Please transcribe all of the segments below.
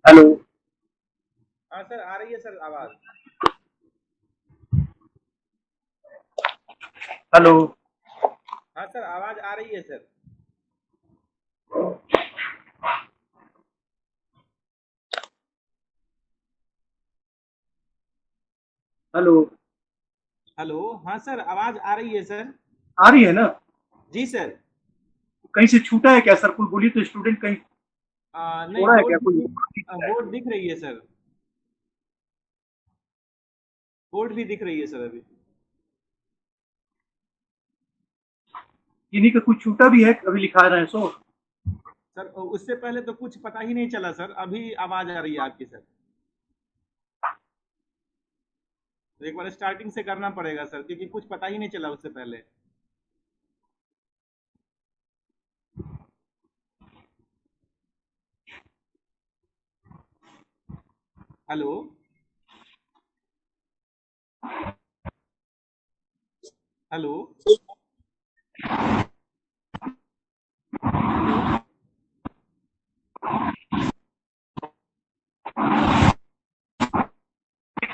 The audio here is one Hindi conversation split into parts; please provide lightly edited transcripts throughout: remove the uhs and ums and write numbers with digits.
हेलो। हाँ सर, आ रही है सर आवाज। हेलो। हाँ सर, आवाज आ रही है सर। हेलो। हेलो। हाँ सर, आवाज आ रही है सर। आ रही है ना? जी सर। कहीं से छूटा है क्या सर? कोई बोली तो स्टूडेंट कहीं नहीं, छोड़ा है क्या? कोई बोर्ड दिख रही है सर। बोर्ड भी दिख रही है सर अभी। इन्हीं का कुछ छूटा भी है? अभी लिखा रहे हैं सो। सर उससे पहले तो कुछ पता ही नहीं चला सर, अभी आवाज आ रही है आपकी सर। तो एक बार स्टार्टिंग से करना पड़ेगा सर, क्योंकि कुछ पता ही नहीं चला उससे पहले। हेलो। हेलो। हेलो।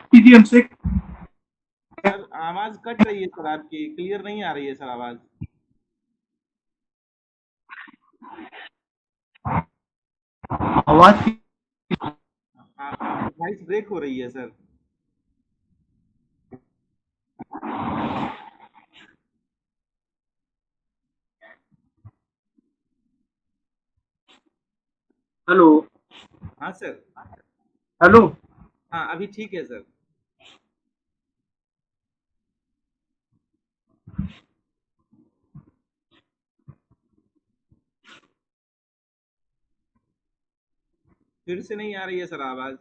कीजिए हमसे। सर आवाज कट रही है सर, आपकी क्लियर नहीं आ रही है सर आवाज। आवाज की। वॉइस ब्रेक हो रही है सर। हेलो। हाँ सर। हेलो। हाँ, अभी ठीक है सर। फिर से नहीं आ रही है सर आवाज।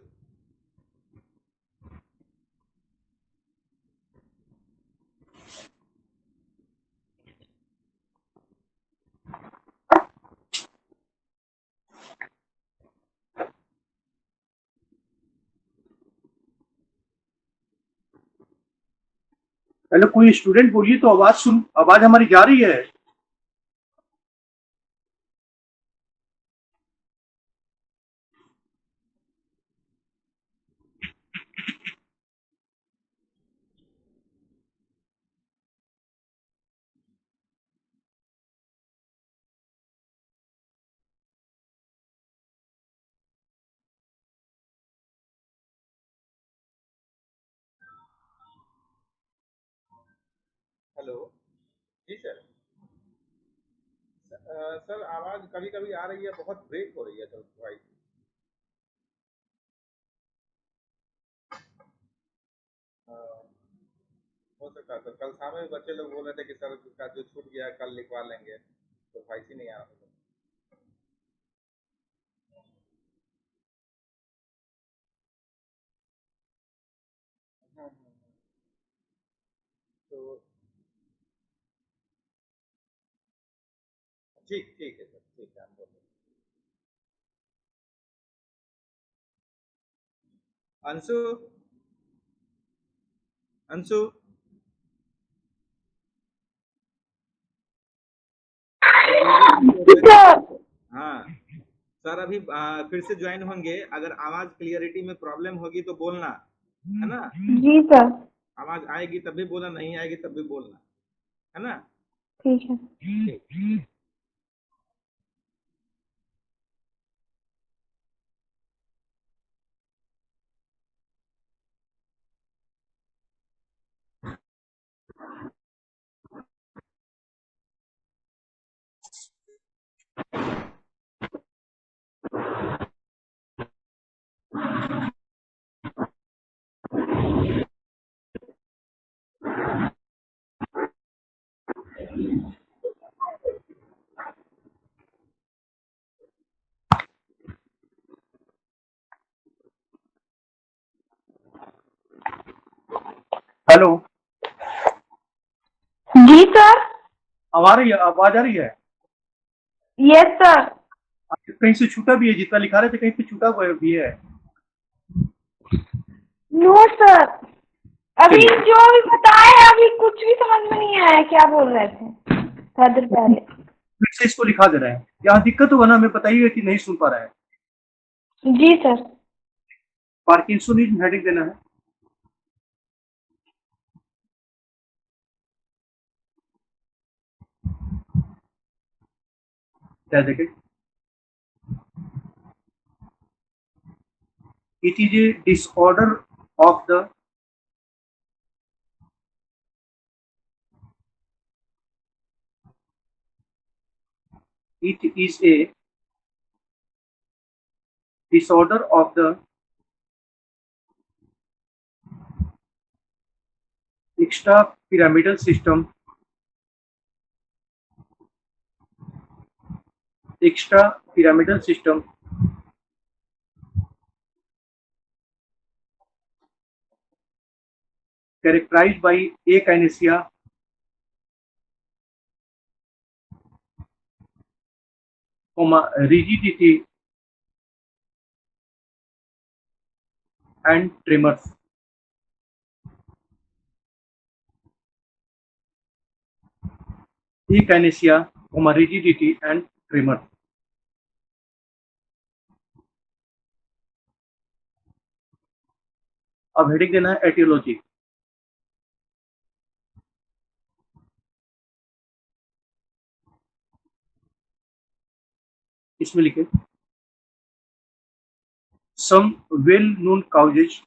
हेलो, कोई स्टूडेंट बोलिए तो आवाज हमारी जा रही है। हेलो। जी सर। सर आवाज कभी कभी आ रही है, बहुत ब्रेक हो रही है सर वॉइस। हो सकता है सर, कल शाम में बच्चे लोग बोल रहे थे कि सर का जो छूट गया है कल लिखवा लेंगे, तो वॉइस ही नहीं आ रहा। हाँ, हाँ, हाँ। तो ठीक ठीक है सर, ठीक है, हम बोल रहे हैं। अंशु। अंशु। सर बोल रहे थे कि अगर हाँ सर अभी फिर से ज्वाइन होंगे, अगर आवाज क्लियरिटी में प्रॉब्लम होगी तो बोलना, है ना। जी सर। आवाज आएगी तब भी बोलना, नहीं आएगी तब भी बोलना, है ना। ठीक है। ठीक। हेलो। जी सर। आवाज आ रही है? Yes sir. कहीं से छूटा भी है? जितना लिखा रहे थे कहीं पे छूटा हुआ भी है? No sir. अभी चलिए। जो भी बताए अभी कुछ भी समझ में नहीं आया क्या बोल रहे थे थोड़ा देर पहले। फिर से इसको लिखा दे रहे हैं। यहाँ दिक्कत होगा ना, हमें बताइएगा कि नहीं सुन पा रहा है। जी सर। पार्किंसोनिज्म हेडिंग देना है। क्या देखें, it is a disorder of the it is a disorder of the extrapyramidal system characterized by akinesia, rigidity and tremors. Akinesia, rigidity and tremors. अब हेडिंग देना है एटियोलॉजी। इसमें लिखे some well known causes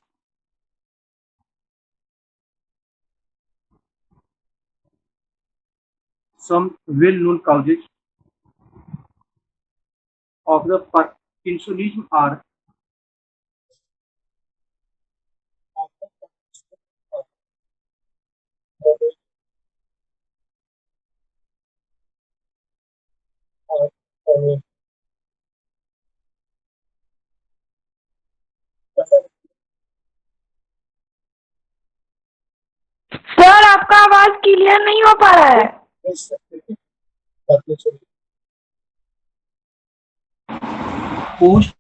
of the Parkinsonism are sir आपका आवाज क्लियर नहीं हो पा रहा है। post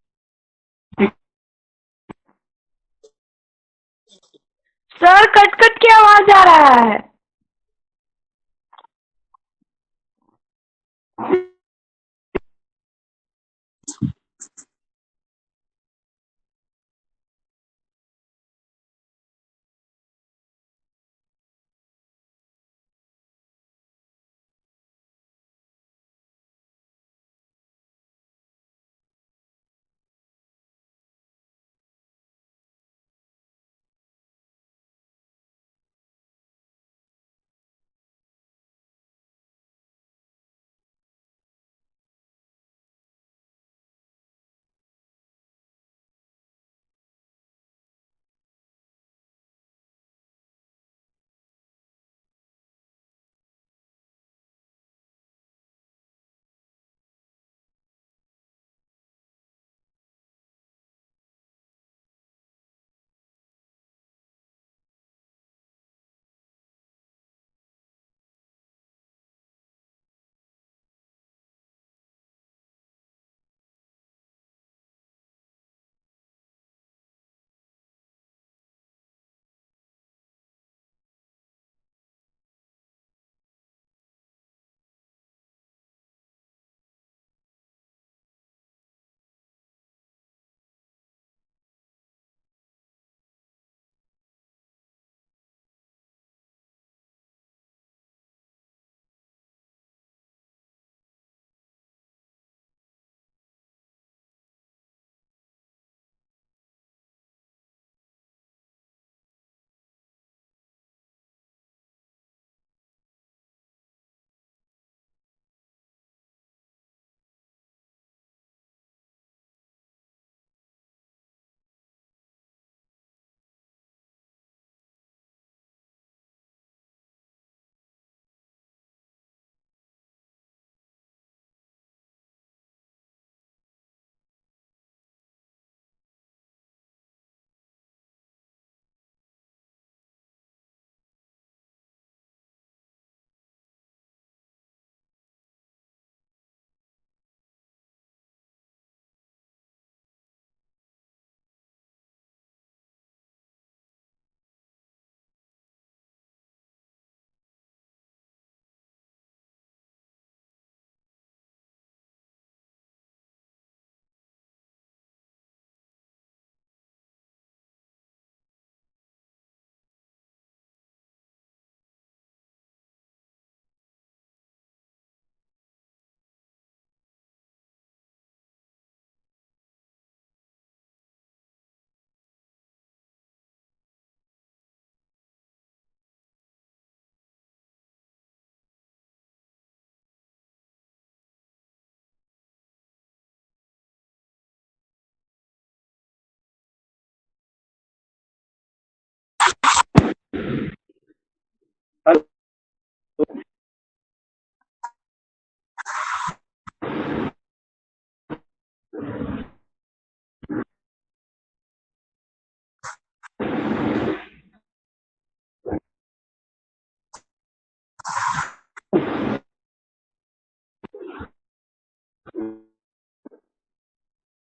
सर कट कट के आवाज आ रहा है।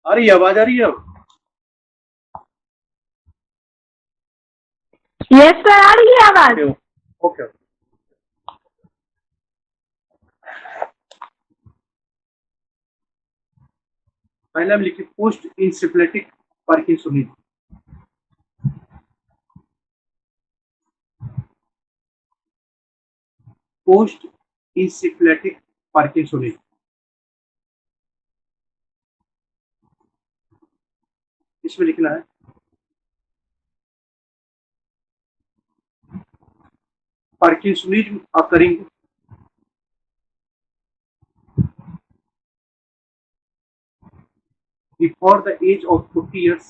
आ रही है, आवाज आ रही है अब? यस सर, आ रही है आवाज। ओके। पहले हम लिखिए पोस्ट इंसिप्लेटिक पार्किंसोनिज्म। पोस्ट इंसिप्लेटिक पार्किंसोनिज्म, इसमें लिखना है parkinsonism occurring before the age of 40 years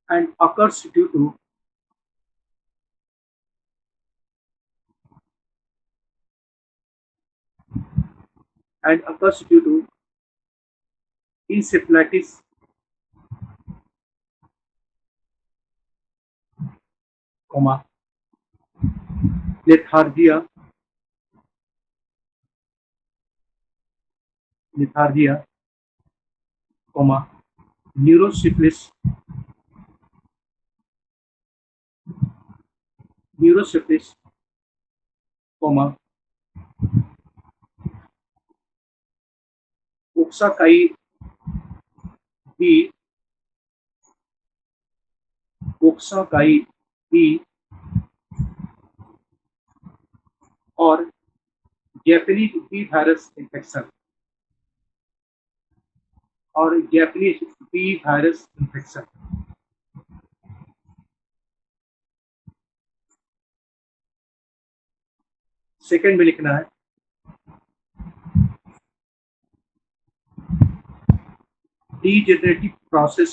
and occurs due to encephalitis, lethargia, neurosyphilis, Coxsackie B, और Japanese B virus infection second में लिखना है degenerative process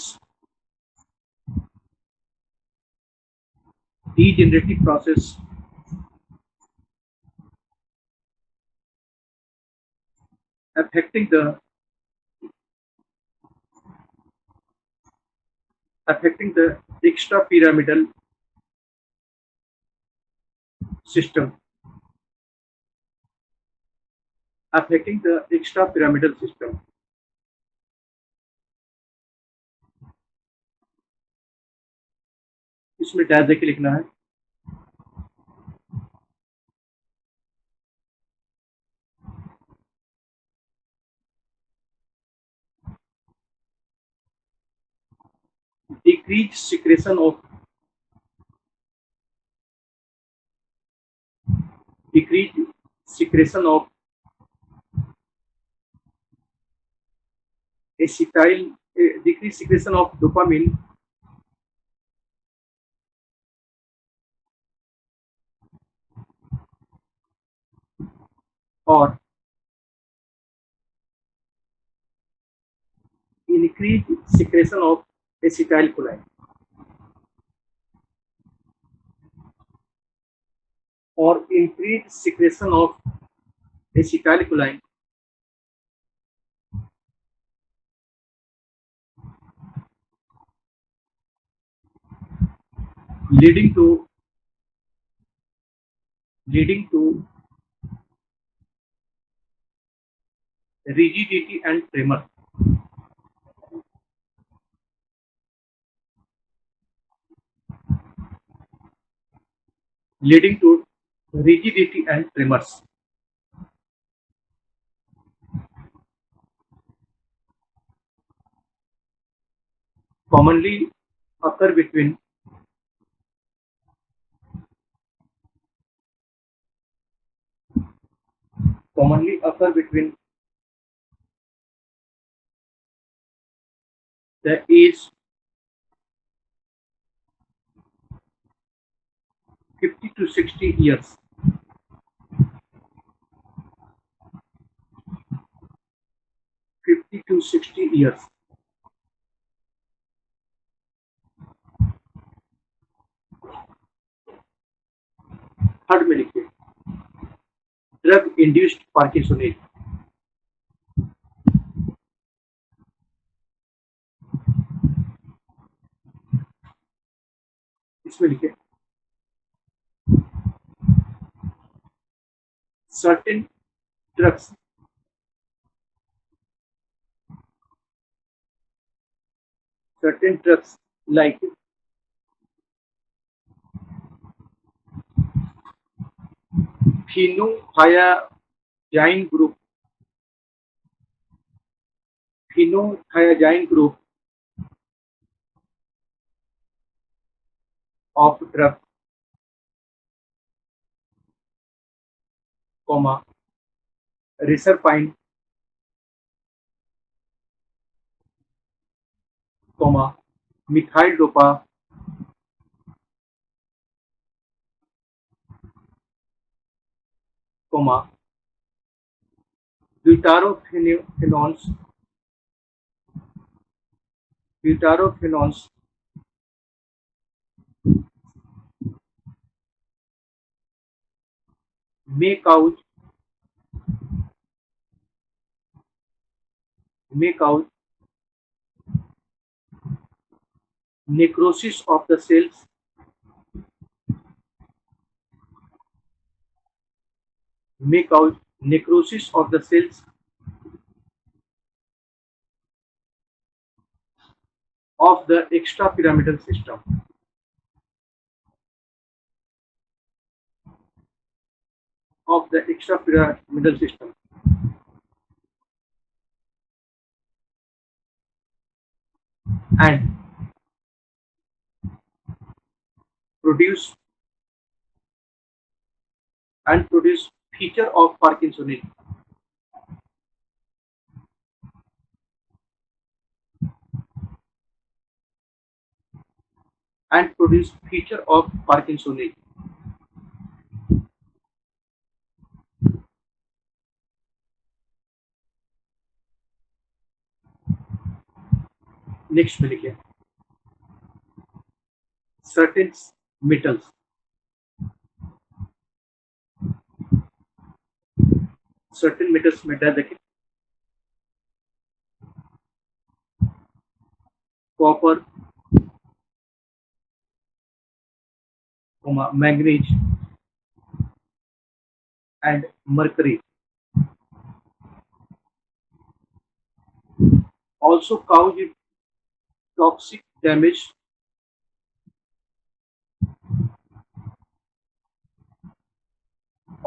affecting the extrapyramidal system, इसमें डैश देके लिखना है decreased secretion of acetyl, decreased secretion of dopamine और increased secretion of acetylcholine और increased secretion of acetylcholine leading to rigidity and tremor. Leading to rigidity and tremors. Commonly occur between the age 50 to 60 years. 50 to 60 years. Third में लिखिए ड्रग इंड्यूस्ड पार्किंसोनिज्म. इसमें लिखे certain drugs like phenothiazine group of drugs, reserpine, methyl dopa, deuterophenones may cause necrosis of the cells of the extrapyramidal system and produce feature of Parkinsonism next में लिखिए certain metals में डाल देखिए copper, manganese and mercury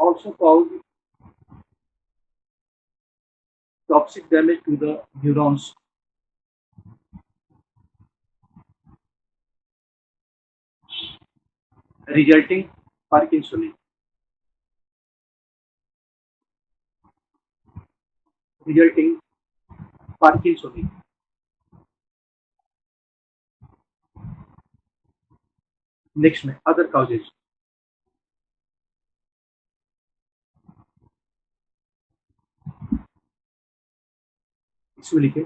also cause toxic damage to the neurons resulting Parkinsonism. Next में अदर काउजेज इसमें लिखे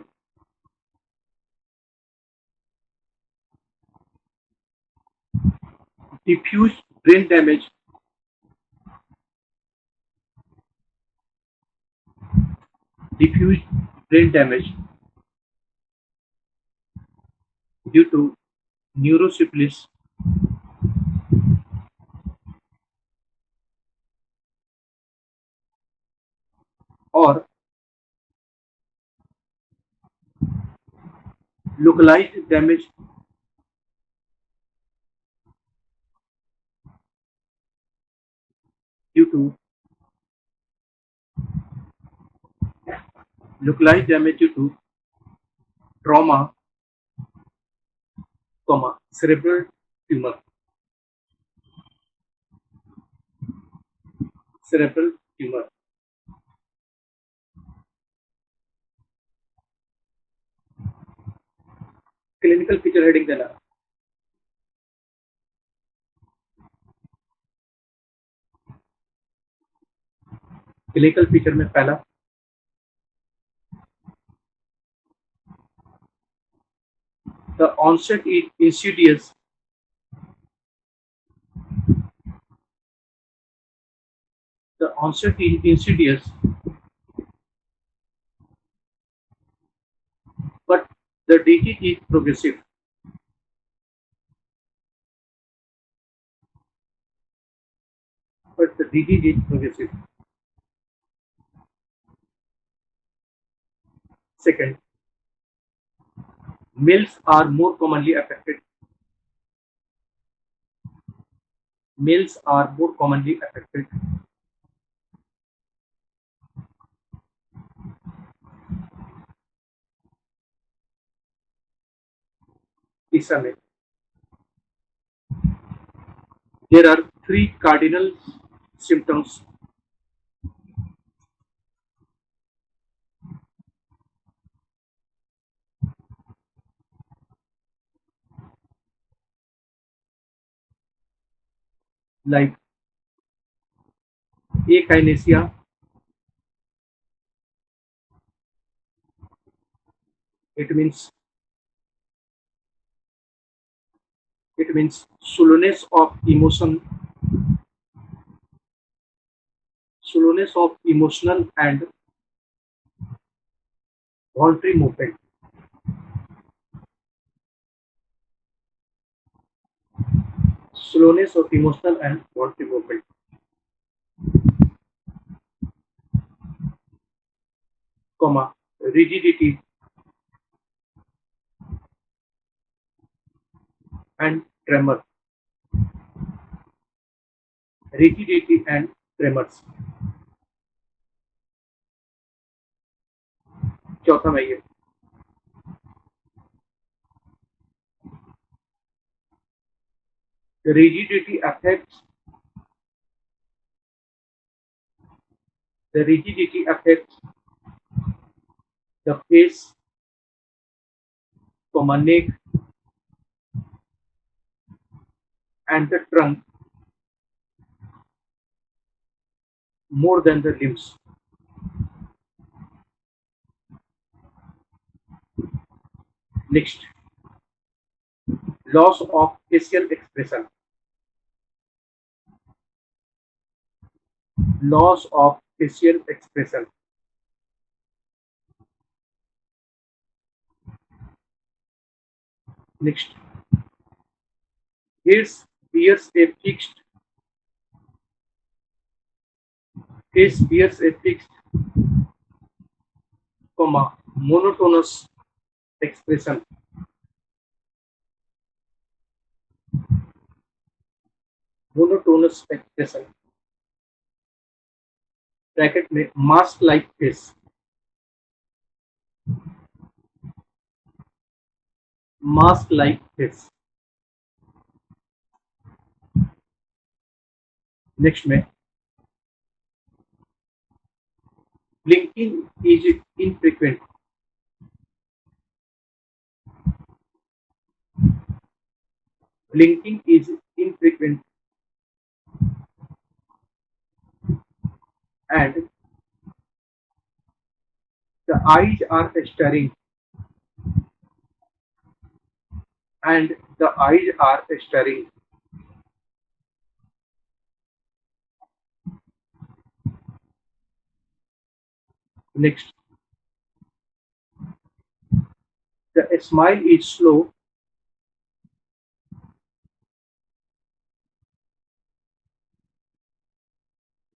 diffuse brain damage due to neurosyphilis or localized damage due to trauma, cerebral tumor. Clinical feature heading देना क्लिनिकल फीचर में पहला the onset is insidious but the disease is progressive First, the disease is progressive. Second, males are more commonly affected. Males are more commonly affected. तीसरा में, there are three cardinal symptoms. Like akinesia, it means slowness of emotion, slowness of emotional and voluntary movement. Slowness of emotional and voluntary movement. Comma, rigidity and tremor. Rigidity and tremors. चौथा में ये, the rigidity affects the face, neck and the trunk more than the limbs. Next, loss of facial expression. Loss of facial expression. Next, face bears a fixed, monotonous expression. Monotonous expression. Bracket में mask like face. Mask like face. Next में, blinking is infrequent. Blinking is infrequent and the eyes are staring. And the eyes are staring. Next, the smile is slow.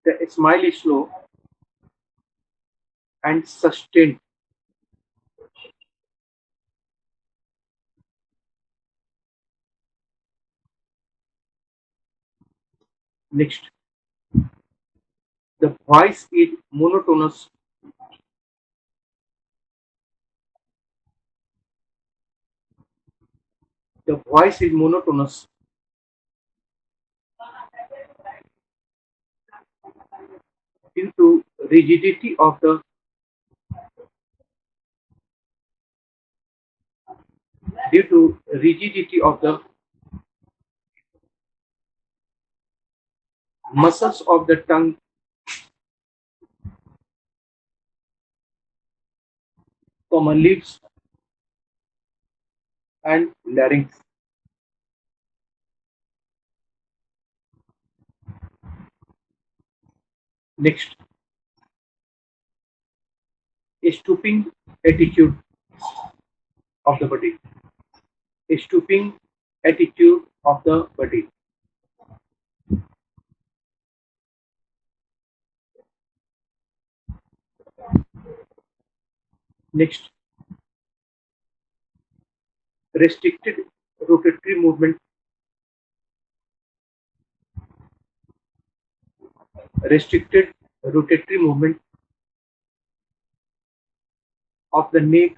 The smile is slow and sustained. Next, the voice is monotonous. The voice is monotonous due to rigidity of the muscles of the tongue, lips and larynx. Next, a stooping attitude of the body. A stooping attitude of the body. Next, restricted rotatory movement. Restricted rotatory movement of the neck,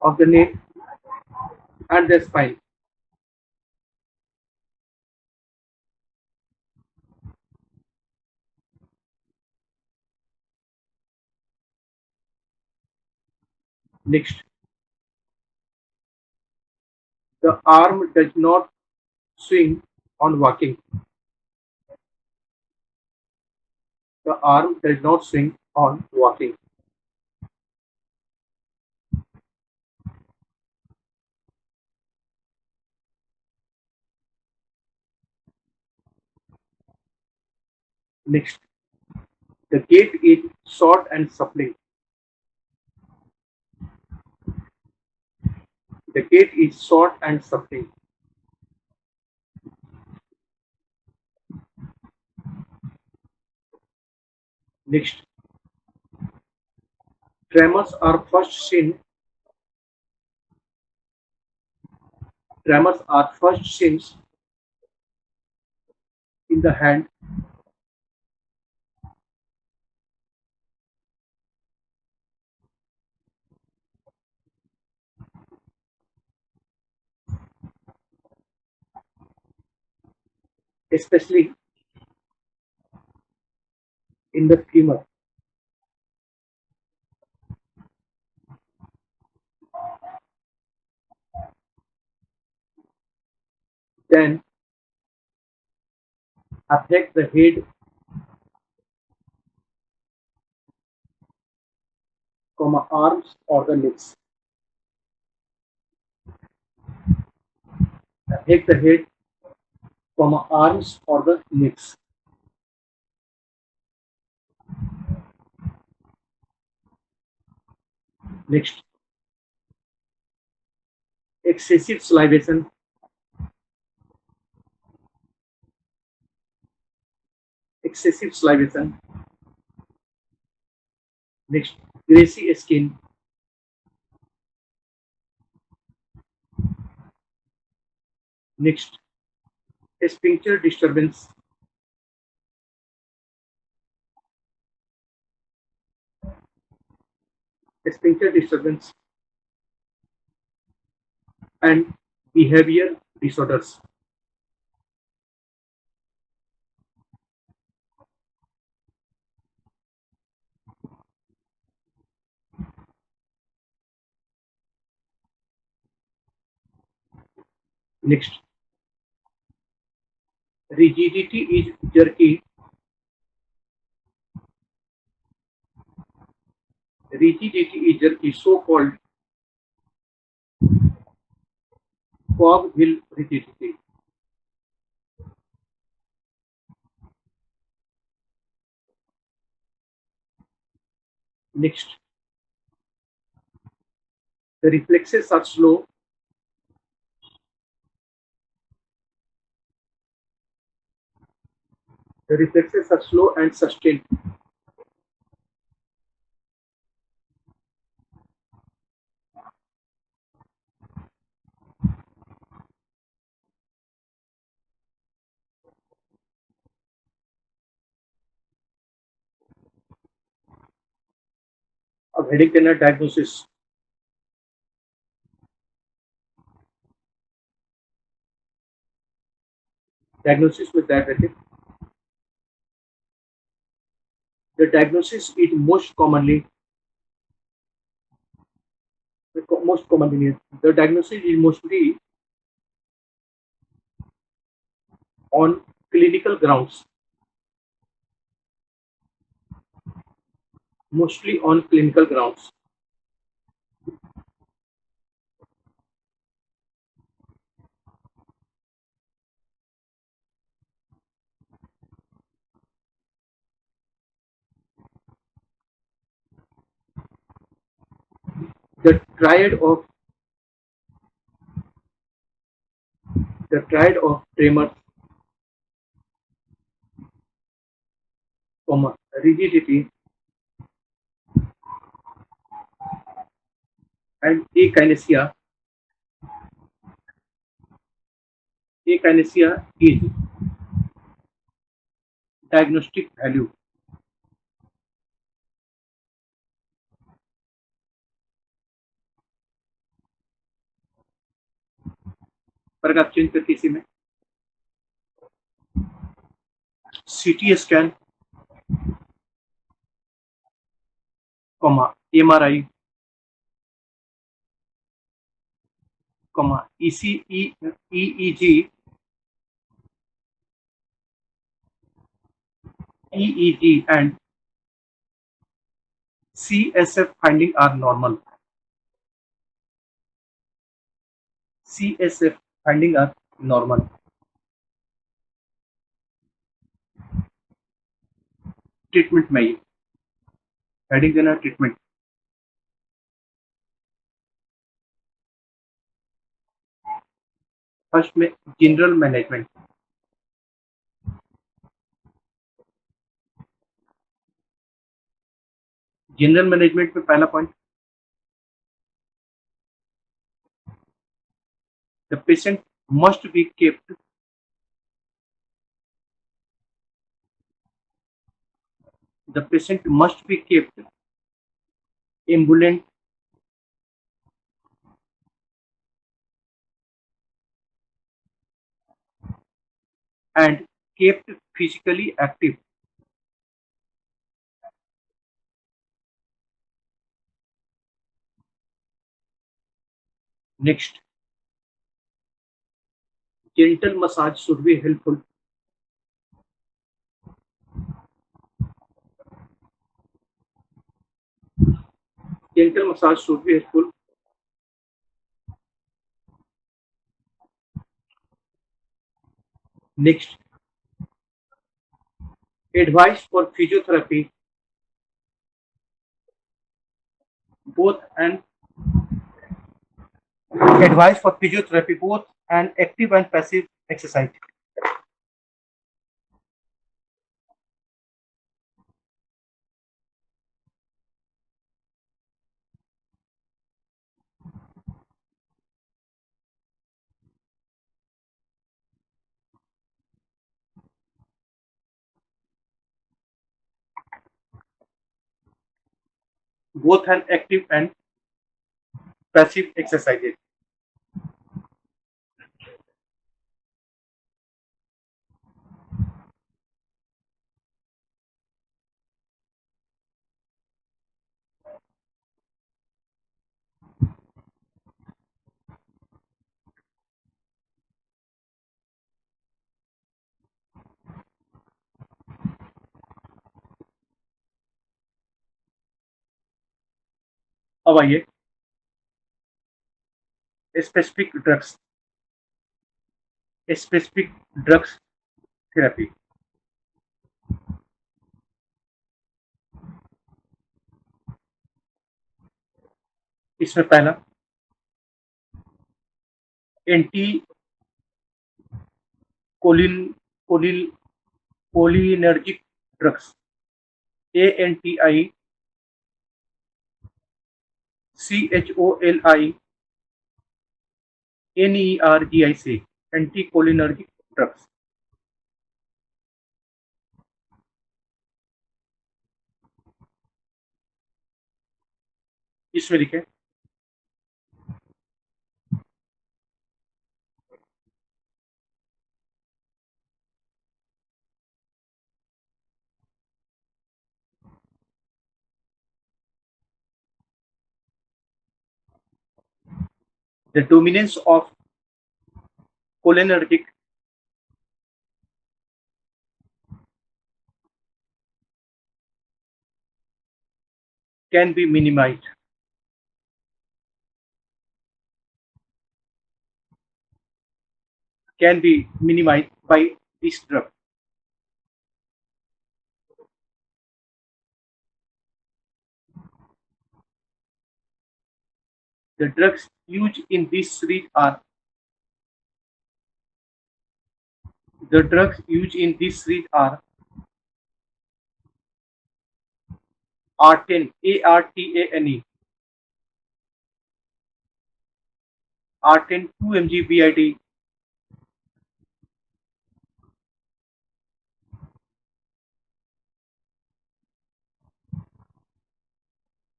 of the neck and the spine. Next, the arm does not swing on walking. The arm does not swing on walking. Next, the gait is short and supple. The gait is short and supple. Next, tremors are first seen. Tremors are first seen in the hand, especially in the femur. Then affect the head, arms or the legs. Affect the head, arms or the legs. Next, excessive salivation. Excessive salivation. Next, greasy skin. Next, sphincter disturbance. Sphincter disturbance and behavior disorders. Next, rigidity is jerky. Rigidity is jerky, so-called cogwheel rigidity. Next, the reflexes are slow. The reflexes are slow and sustained. Of headache tenor diagnosis. Diagnosis with diabetic. The diagnosis is most commonly the diagnosis is mostly on clinical grounds. Mostly on clinical grounds. The triad of tremors, rigidity, and akinesia. Akinesia is diagnostic value. पर आप चेंज करके इसी में CT scan, MRI, EEG, and CSF finding are normal. CSF finding are normal. Treatment में ये हेडिंग देना ट्रीटमेंट. फर्स्ट में जनरल मैनेजमेंट. जनरल मैनेजमेंट में पहला point, the patient must be kept ambulant and kept physically active. Next, gentle massage should be helpful. Gentle massage should be helpful. Next, advice for physiotherapy, both an active and passive exercise. Both an active and passive exercises. अब आइए स्पेसिफिक ड्रग्स थेरेपी. इसमें पहला anti cholinergic drugs, ANTI, CHOLI, NERGIC, anticholinergic drugs. इसमें लिखे the dominance of cholinergic can be minimized. By this drug. The drugs used in this series are Artane, ARTANE, Artane 2 mg BID,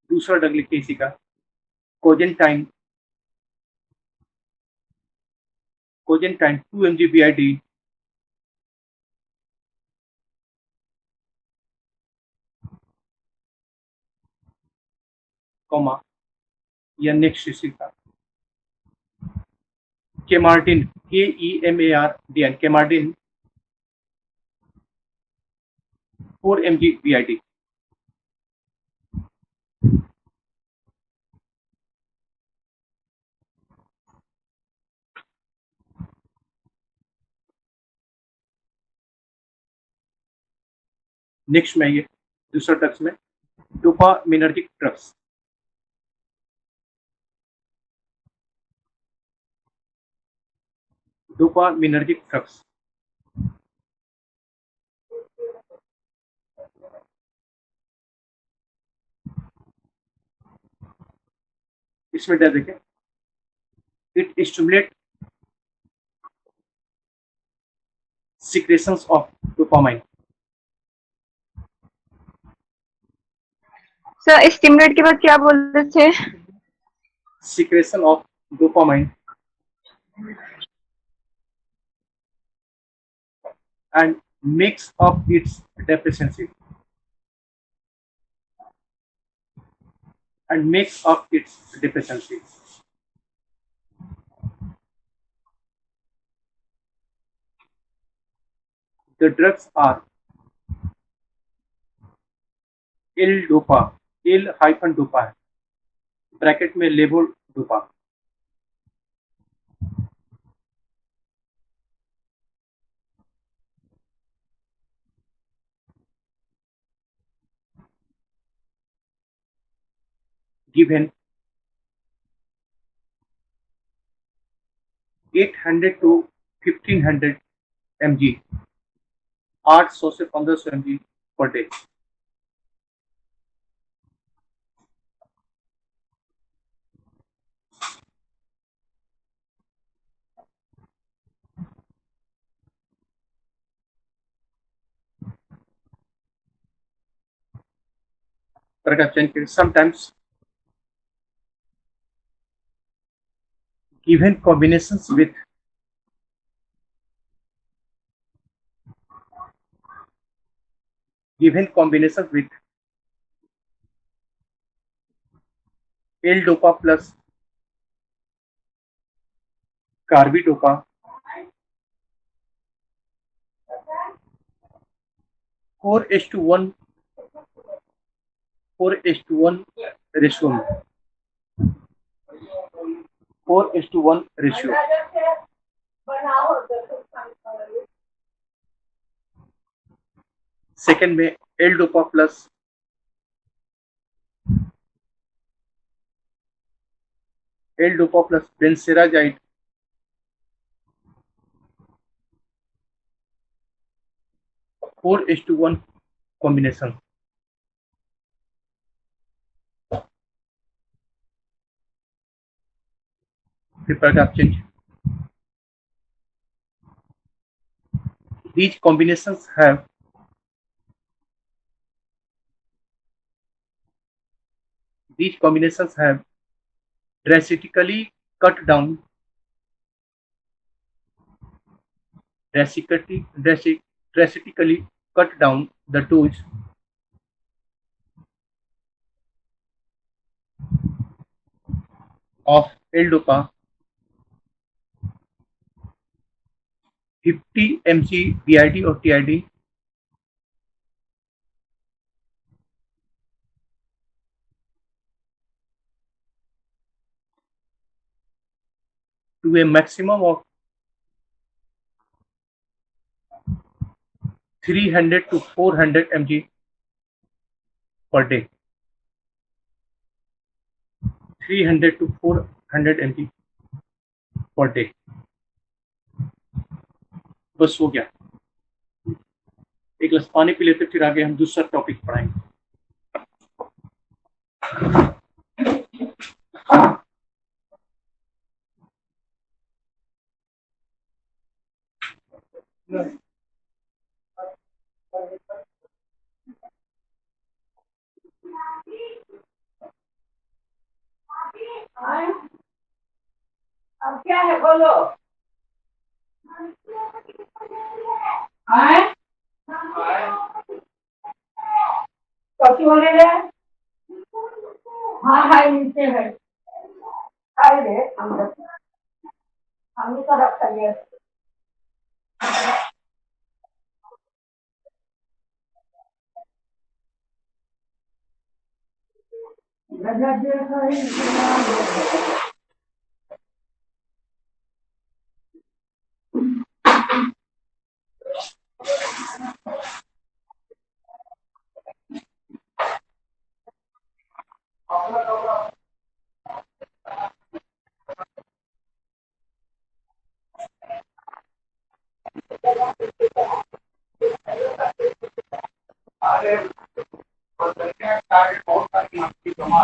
दूसरा ड्रग लिखिए इसी का, कोजेंटाइन 2 mg BID, कॉमा, या नेक्स्ट इसी का, केमार्डिन, KEMARDIN, केमार्डिन 4 mg BID, नेक्स्ट में ये दूसरा ड्रग्स में डोपामिनर्जिक ड्रग्स, डोपामिनर्जिक ड्रग्स, इसमें क्या देखें, it stimulate secretions of dopamine. Sir stimulate के बाद क्या बोल रहे थे? Secretion of dopamine and makes up its deficiency. And makes up its deficiency. The drugs are L-DOPA, L-DOPA है, ब्रैकेट में लेवोडोपा, given 800 to 1500 mg, 800 से 1500 mg per day. Sometimes given combinations with L-DOPA plus carbidopa, 4:1 ratio में, 4:1 ratio. सेकेंड में L-DOPA प्लस बेंसेराजाइड, 4:1 कॉम्बिनेशन. फिर paragraph change. These combinations have drastically cut down the dose of L-DOPA 50 mg BID or TID to a maximum of 300 to 400 mg per day. 300 to 400 mg per day. बस हो गया. एक गिलास पानी पी लेते फिर आगे हम दूसरा टॉपिक पढ़ाएंगे. अब क्या है बोलो। आए कौन बोले रे। हाँ हाँ नीचे है। आए रे हम तो रख कर अरे बहुत सारी जमा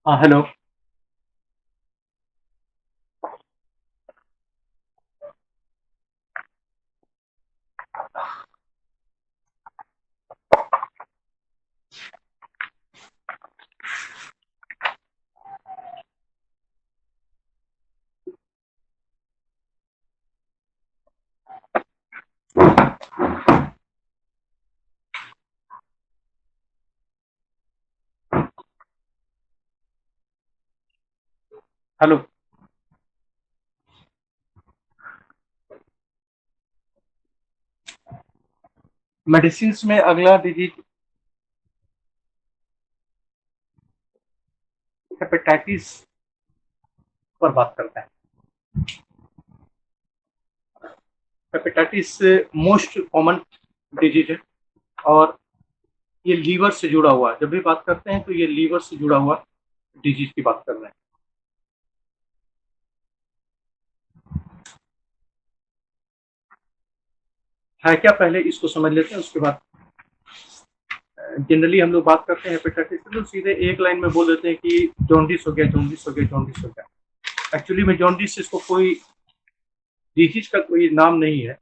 हाँ हेलो। हेलो। मेडिसिन में अगला डिजीज हेपेटाइटिस पर बात करता है। हेपेटाइटिस मोस्ट कॉमन डिजीज है और ये लीवर से जुड़ा हुआ है। जब भी बात करते हैं तो ये लीवर से जुड़ा हुआ डिजीज की बात कर रहे हैं। है क्या, पहले इसको समझ लेते हैं, उसके बाद जनरली हम लोग बात करते हैं हेपेटाइटिस तो सीधे एक लाइन में बोल देते हैं कि जॉन्डिस हो गया, जॉन्डिस हो गया, जॉन्डिस हो गया। एक्चुअली में जॉन्डिस इसको कोई डिजीज का कोई नाम नहीं है।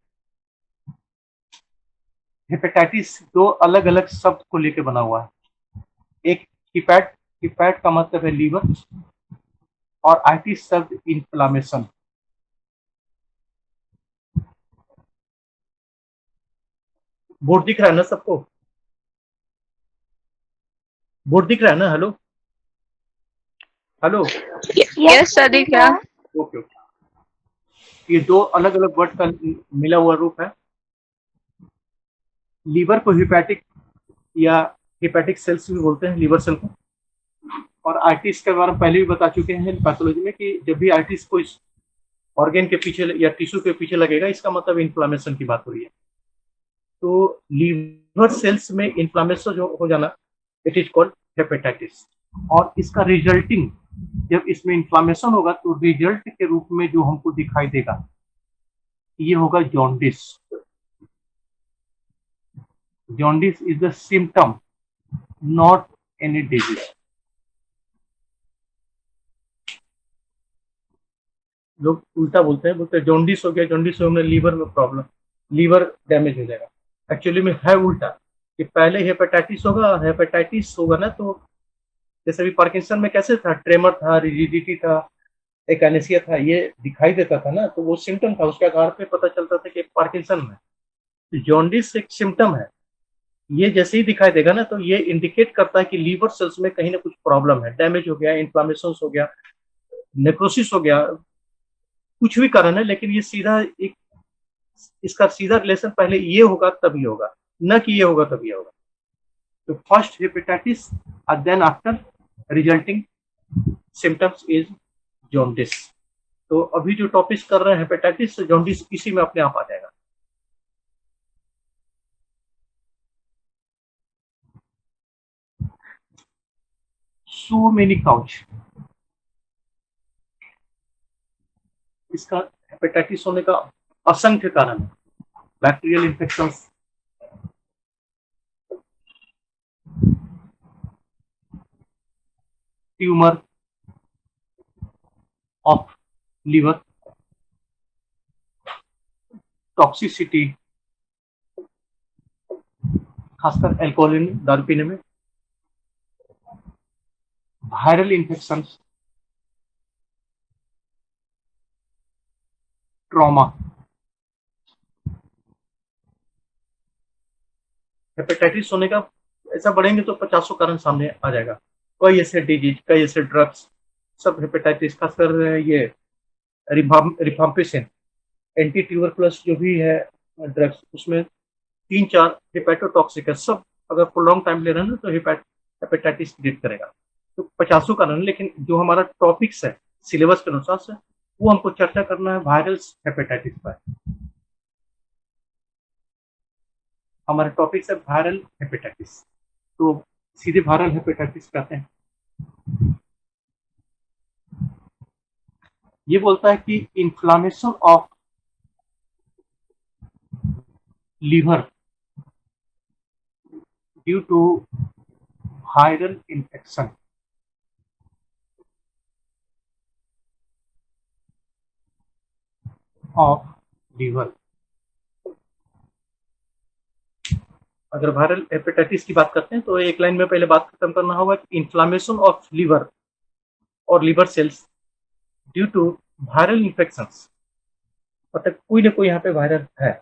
हेपेटाइटिस दो अलग अलग शब्द को लेकर बना हुआ है। एक हिपैट, हिपैट का मतलब है लीवर, और आइटिस शब्द इन्फ्लामेशन। बोर्ड दिख रहा है ना सबको? बोर्ड दिख रहा है ना? Hello hello. यस सर, दिख रहा है। Okay okay. ये दो अलग अलग वर्ड का मिला हुआ रूप है। लीवर को हिपैटिक या हिपैटिक सेल्स भी बोलते हैं, लीवर सेल को। और आइटिस के बारे में पहले भी बता चुके हैं पैथोलॉजी में कि जब भी आइटिस कोई ऑर्गेन के पीछे या टिश्यू के पीछे लगेगा, इसका मतलब इन्फ्लामेशन की बात हो रही है। तो लीवर सेल्स में इन्फ्लामेशन जो हो जाना, इट इज कॉल्ड हेपेटाइटिस। और इसका रिजल्टिंग, जब इसमें इन्फ्लामेशन होगा तो रिजल्ट के रूप में जो हमको दिखाई देगा ये होगा jaundice. Jaundice is the symptom, not any disease. लोग उल्टा बोलते हैं, बोलते हैं जॉन्डिस हो गया, जॉन्डिस हो गया लीवर में प्रॉब्लम, लीवर डैमेज हो जाएगा। एक्चुअली में है उल्टा, कि पहले हेपेटाइटिस होगा ना तो जैसे भी पार्किंसन में कैसे था, ट्रेमर था, रिजिडिटी था, एक एनेसिया था, ये दिखाई देता था ना, तो वो सिम्टम था, उसके आधार पे पता चलता था कि पार्किंसन में। जॉन्डिस एक सिम्टम है। ये जैसे ही दिखाई देगा ना तो ये इंडिकेट करता है कि लीवर सेल्स में कहीं ना कुछ प्रॉब्लम है, डैमेज हो गया, इन्फ्लामेशन हो गया, नेक्रोसिस हो गया, कुछ भी कारण है। लेकिन ये सीधा एक, इसका सीधा रिलेशन पहले ये होगा तब ये होगा, न कि ये होगा तब ये होगा। तो फर्स्ट हेपेटाइटिस और then after resulting symptoms is jaundice. तो अभी जो टॉपिक कर रहे हैं हेपेटाइटिस, जॉन्डिस इसी में अपने आप आ जाएगा। सो मेनी काउच, इसका हेपेटाइटिस होने का असंख्य कारण है। Bacterial infection, tumour of liver, toxicity, खासकर एल्कोहल दारू पीने में, वायरल इन्फेक्शन, ट्रॉमा। हेपेटाइटिस होने का ऐसा बढ़ेंगे तो 50 कारण सामने आ जाएगा। कई ऐसे डिजीज, कई ऐसे ड्रग्स, सब हेपेटाइटिस, खासकर ये रिफाम्पिसिन, एंटी ट्यूबरकुलस जो भी है ड्रग्स, उसमें 3-4 हिपेटोटॉक्सिक है। सब अगर प्रोलॉन्ग टाइम ले रहे हैं ना तो हेपेटाइटिस क्रिएट करेगा। तो 50 कारण, लेकिन जो हमारा टॉपिक्स है सिलेबस के अनुसार से, वो हमको चर्चा करना है वायरल हेपेटाइटिस पर। हमारा टॉपिक है वायरल हेपेटाइटिस। तो सीधे वायरल हेपेटाइटिस कहते हैं। ये बोलता है कि inflammation of liver due to viral infection. Of liver. अगर वायरल हेपेटाइटिस की बात करते हैं तो एक लाइन में पहले बात खत्म करना होगा कि इन्फ्लामेशन ऑफ लीवर और liver cells due to viral infections, मतलब कोई ना कोई यहाँ पे वायरस है,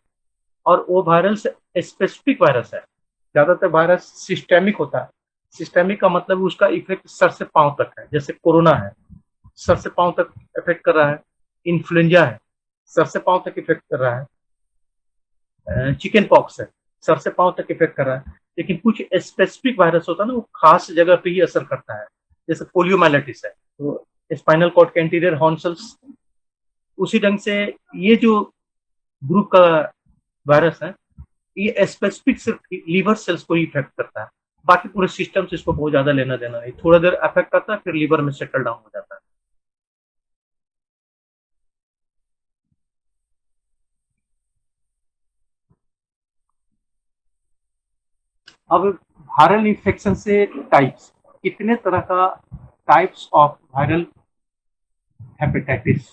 और वो वायरस स्पेसिफिक वायरस है। ज्यादातर वायरस सिस्टेमिक होता है। सिस्टेमिक का मतलब उसका इफेक्ट सर से पांव तक है, जैसे कोरोना है, सर से पांव तक इफेक्ट कर रहा है। इन्फ्लुएंजा है, सर से पांव तक इफेक्ट कर रहा है। चिकन पॉक्स है, सर से पांव तक इफेक्ट कर रहा है। लेकिन कुछ स्पेसिफिक वायरस होता है ना, वो खास जगह पे ही असर करता है। जैसे पोलियोमाइलिटिस है, तो स्पाइनल कॉर्ड के एंटीरियर हॉर्न सेल्स, उसी ढंग से ये जो ग्रुप का वायरस है, ये स्पेसिफिक सिर्फ लीवर सेल्स को ही इफेक्ट करता है। बाकी पूरे सिस्टम से इसको बहुत ज्यादा लेना देना नहीं, थोड़ा देर अफेक्ट करता है फिर लीवर में सेटल डाउन हो जाता है। अब वायरल इन्फेक्शन से टाइप्स, कितने तरह का टाइप्स ऑफ वायरल हेपेटाइटिस।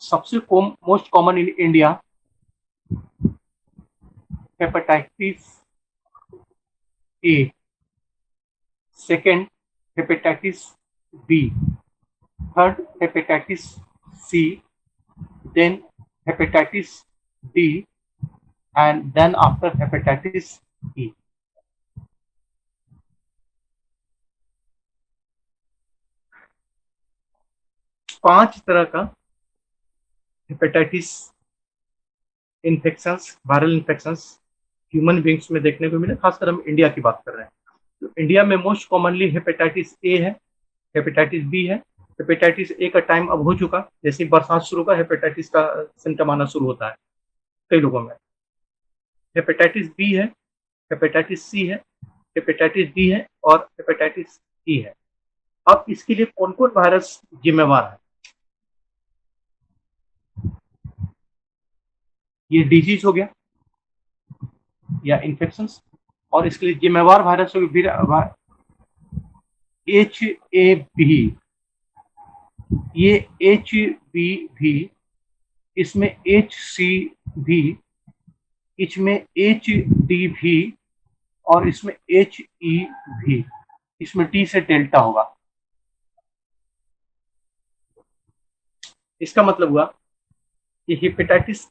सबसे most common in India hepatitis A, second hepatitis B, third hepatitis C, then hepatitis D, and then after hepatitis E. पांच तरह का hepatitis infections, viral infections human beings में देखने को मिले। खासकर हम इंडिया की बात कर रहे हैं, तो इंडिया में मोस्ट कॉमनली हेपेटाइटिस ए है, हेपेटाइटिस बी है। हेपेटाइटिस ए का टाइम अब हो चुका, जैसे बरसात शुरू का हेपेटाइटिस का सिम्टम आना शुरू होता है कई लोगों में। हेपेटाइटिस बी है, हेपेटाइटिस सी है, हेपेटाइटिस डी है और हेपेटाइटिस ई है। अब इसके लिए कौन कौन वायरस जिम्मेवार है? ये डिजीज हो गया या इन्फेक्शंस, और इसके लिए जिम्मेवार वायरस हो गया HAV, ये HBV, इसमें HCV, इसमें HDV और इसमें HEV, इसमें T से डेल्टा होगा। इसका मतलब हुआ कि हेपेटाइटिस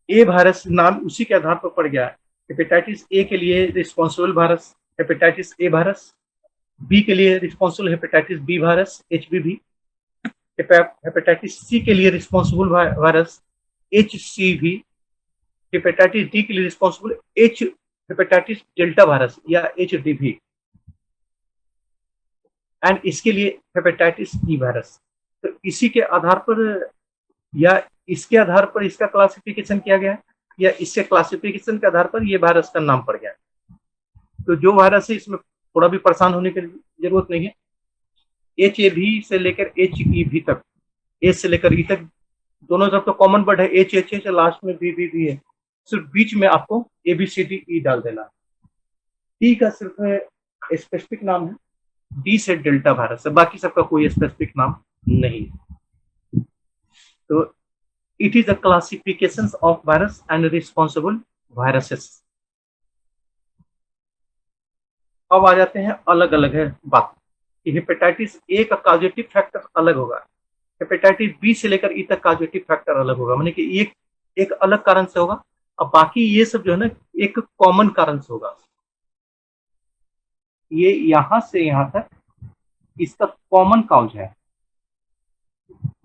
ए वायरस नाम उसी के आधार पर पड़ गया है। हेपेटाइटिस ए के लिए responsible virus hepatitis A virus, B के लिए responsible hepatitis B virus HBV, hepatitis C के लिए responsible virus HCV, hepatitis D के लिए रिस्पॉन्सिबल हेपेटाइटिस डेल्टा वायरस या HDV, एंड इसके लिए हेपेटाइटिस ई वायरस। तो इसी के आधार पर या इसके आधार पर इसका क्लासिफिकेशन किया गया है, या इसके क्लासिफिकेशन के आधार पर ये वायरस का नाम पड़ गया है। तो जो वायरस है इसमें थोड़ा भी परेशान होने की जरूरत नहीं है। HAV से लेकर HEV तक, ए से लेकर ई तक, दोनों तरफ तो कॉमन वर्ड है HH, लास्ट में VVV है, सिर्फ बीच में आपको ABCDE डाल देना। टी का सिर्फ स्पेसिफिक नाम है, डी से डेल्टा वायरस है, बाकी सबका कोई स्पेसिफिक नाम नहीं है। तो it is the classification of virus and responsible viruses. अब आ जाते हैं अलग अलग है बात कि हेपेटाइटिस ए का कॉजेटिव फैक्टर अलग होगा, हेपेटाइटिस बी से लेकर ई तक कॉजेटिव फैक्टर अलग होगा, माने कि एक अलग कारण से होगा, अब बाकी ये सब जो है ना एक कॉमन कारण से होगा। ये यहां से यहां तक इसका कॉमन काउज है,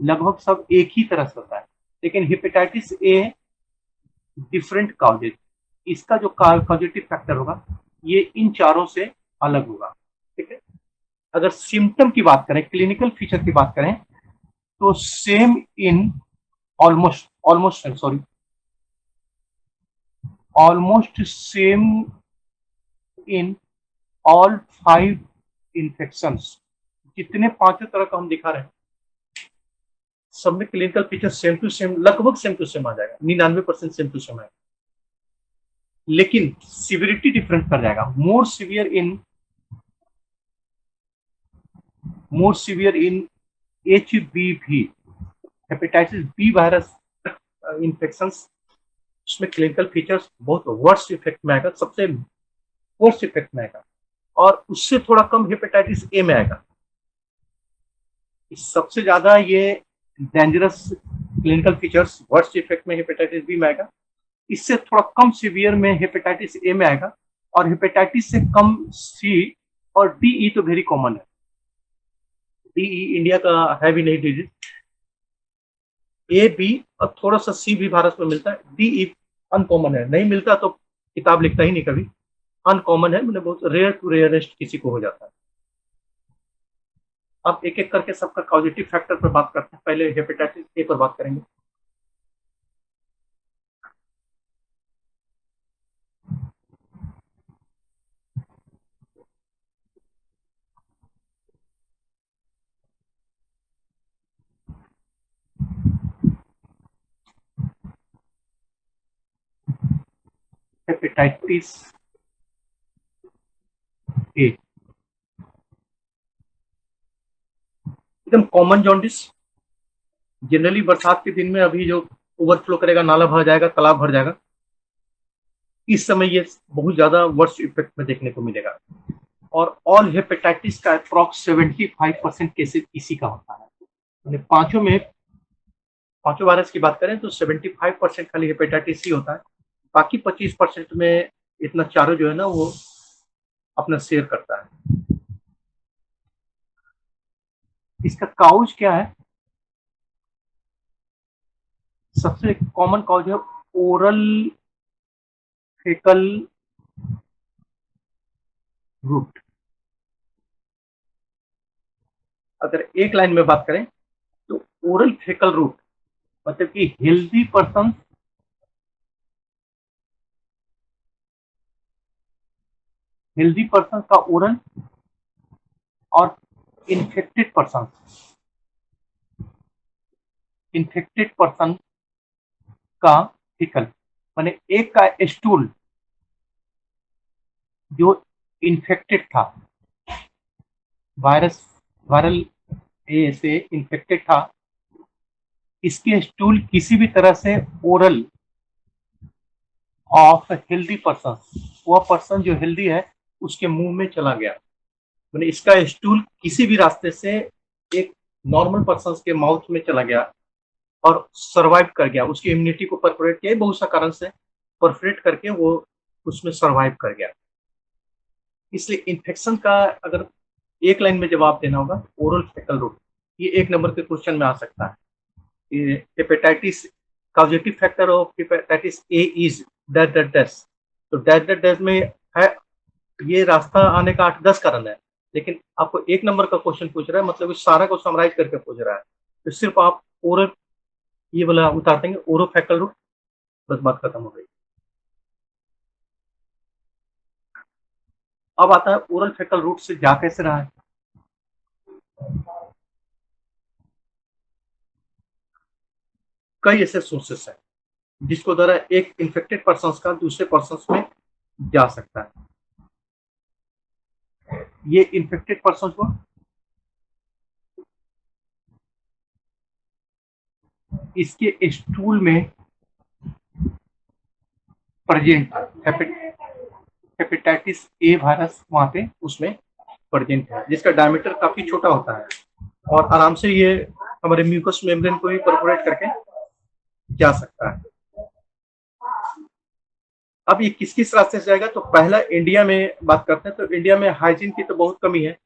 लगभग सब एक ही तरह से होता है, लेकिन हेपेटाइटिस ए डिफरेंट काउजेज, इसका जो कॉजेटिव फैक्टर होगा ये इन चारों से अलग होगा। ठीक है, अगर सिम्टम की बात करें, क्लिनिकल फीचर की बात करें, तो same in almost same in all 5 infections. जितने पांचों तरह का हम दिखा रहे हैं सब में clinical feature same to same, लगभग सेम टू सेम आ जाएगा, 99% सेम टू सेम आएगा, लेकिन सिवियरिटी डिफरेंट कर जाएगा। More severe in more severe in HBV, hepatitis B virus infections, उसमें क्लिनिकल फीचर्स बहुत वर्स्ट इफेक्ट में आएगा, सबसे वर्स्ट इफेक्ट में आएगा, और उससे थोड़ा कम हेपेटाइटिस ए में आएगा। सबसे ज्यादा ये dangerous clinical features worst effect में हेपेटाइटिस बी में आएगा, इससे थोड़ा कम सीवियर में हेपेटाइटिस ए में आएगा, और हेपेटाइटिस से कम सी और डीई तो वेरी कॉमन है। डीई इंडिया का है भी नहीं डिजीज, ए बी और थोड़ा सा सी भी भारत में मिलता है, डीई अनकॉमन है, नहीं मिलता तो किताब लिखता ही नहीं कभी, अनकॉमन है, मतलब बहुत रेयर टू रेयरेस्ट किसी को हो जाता है। अब एक एक करके सबका कॉजेटिव फैक्टर पर बात करते हैं। पहले हेपेटाइटिस ए पर बात करेंगे। हेपेटाइटिस ए एकदम कॉमन जॉन्डिस, जनरली बरसात के दिन में अभी जो ओवरफ्लो करेगा, नाला भर जाएगा, तालाब भर जाएगा, इस समय ये बहुत ज्यादा वर्स्ट इफेक्ट में देखने को मिलेगा। और ऑल हेपेटाइटिस का अप्रॉक्स 75% केसेस इसी का होता है। पांचों वायरस की बात करें तो 75% खाली हेपेटाइटिस ही होता है, बाकी 25% में इतना चारों जो है ना वो अपना शेयर करता है। इसका काउज क्या है? सबसे कॉमन काउज है ओरल फेकल रूट। अगर एक लाइन में बात करें तो ओरल फेकल रूट मतलब कि हेल्दी पर्सन का ओरल और इन्फेक्टेड पर्सन का फीकल, माने एक का स्टूल जो इन्फेक्टेड था, वायरल ए से इन्फेक्टेड था, इसके स्टूल किसी भी तरह से ओरल ऑफ हेल्दी पर्सन, वह पर्सन जो हेल्दी है उसके मुंह में चला गया, मैंने इसका स्टूल किसी भी रास्ते से एक नॉर्मल पर्सन के माउथ में चला गया और सरवाइव कर गया, उसकी इम्यूनिटी को परफोरेट किया, बहुत सा कारण से परफोरेट करके वो उसमें सरवाइव कर गया। इसलिए इन्फेक्शन का अगर एक लाइन में जवाब देना होगा ओरल फेकल रूट, ये एक नंबर के क्वेश्चन में आ सकता है। Hepatitis causative factor of hepatitis A is death, तो डेथ में है, ये रास्ता आने का 8-10 कारण है, लेकिन आपको एक नंबर का क्वेश्चन पूछ रहा है, मतलब इस सारा को समराइज करके पूछ रहा है, तो सिर्फ आप ओरल ये वाला उतार देंगे, ओरोफेकल रूट, बस बात खत्म हो गई। अब आता है ओरल फेकल रूट से जा कैसे रहा है। कई ऐसे सोर्सेस हैं जिसको द्वारा एक इन्फेक्टेड पर्सन का दूसरे पर्सन में जा सकता है। ये इन्फेक्टेड पर्सन को इसके स्टूल में प्रेजेंट हेपेटाइटिस ए वायरस वहां पे उसमें प्रेजेंट है, जिसका डायमीटर काफी छोटा होता है और आराम से ये हमारे म्यूकस मेम्ब्रेन को भी परफोरेट करके जा सकता है। अब ये किस किस रास्ते से जाएगा, तो पहला इंडिया में बात करते हैं, तो इंडिया में हाइजीन की तो बहुत कमी है।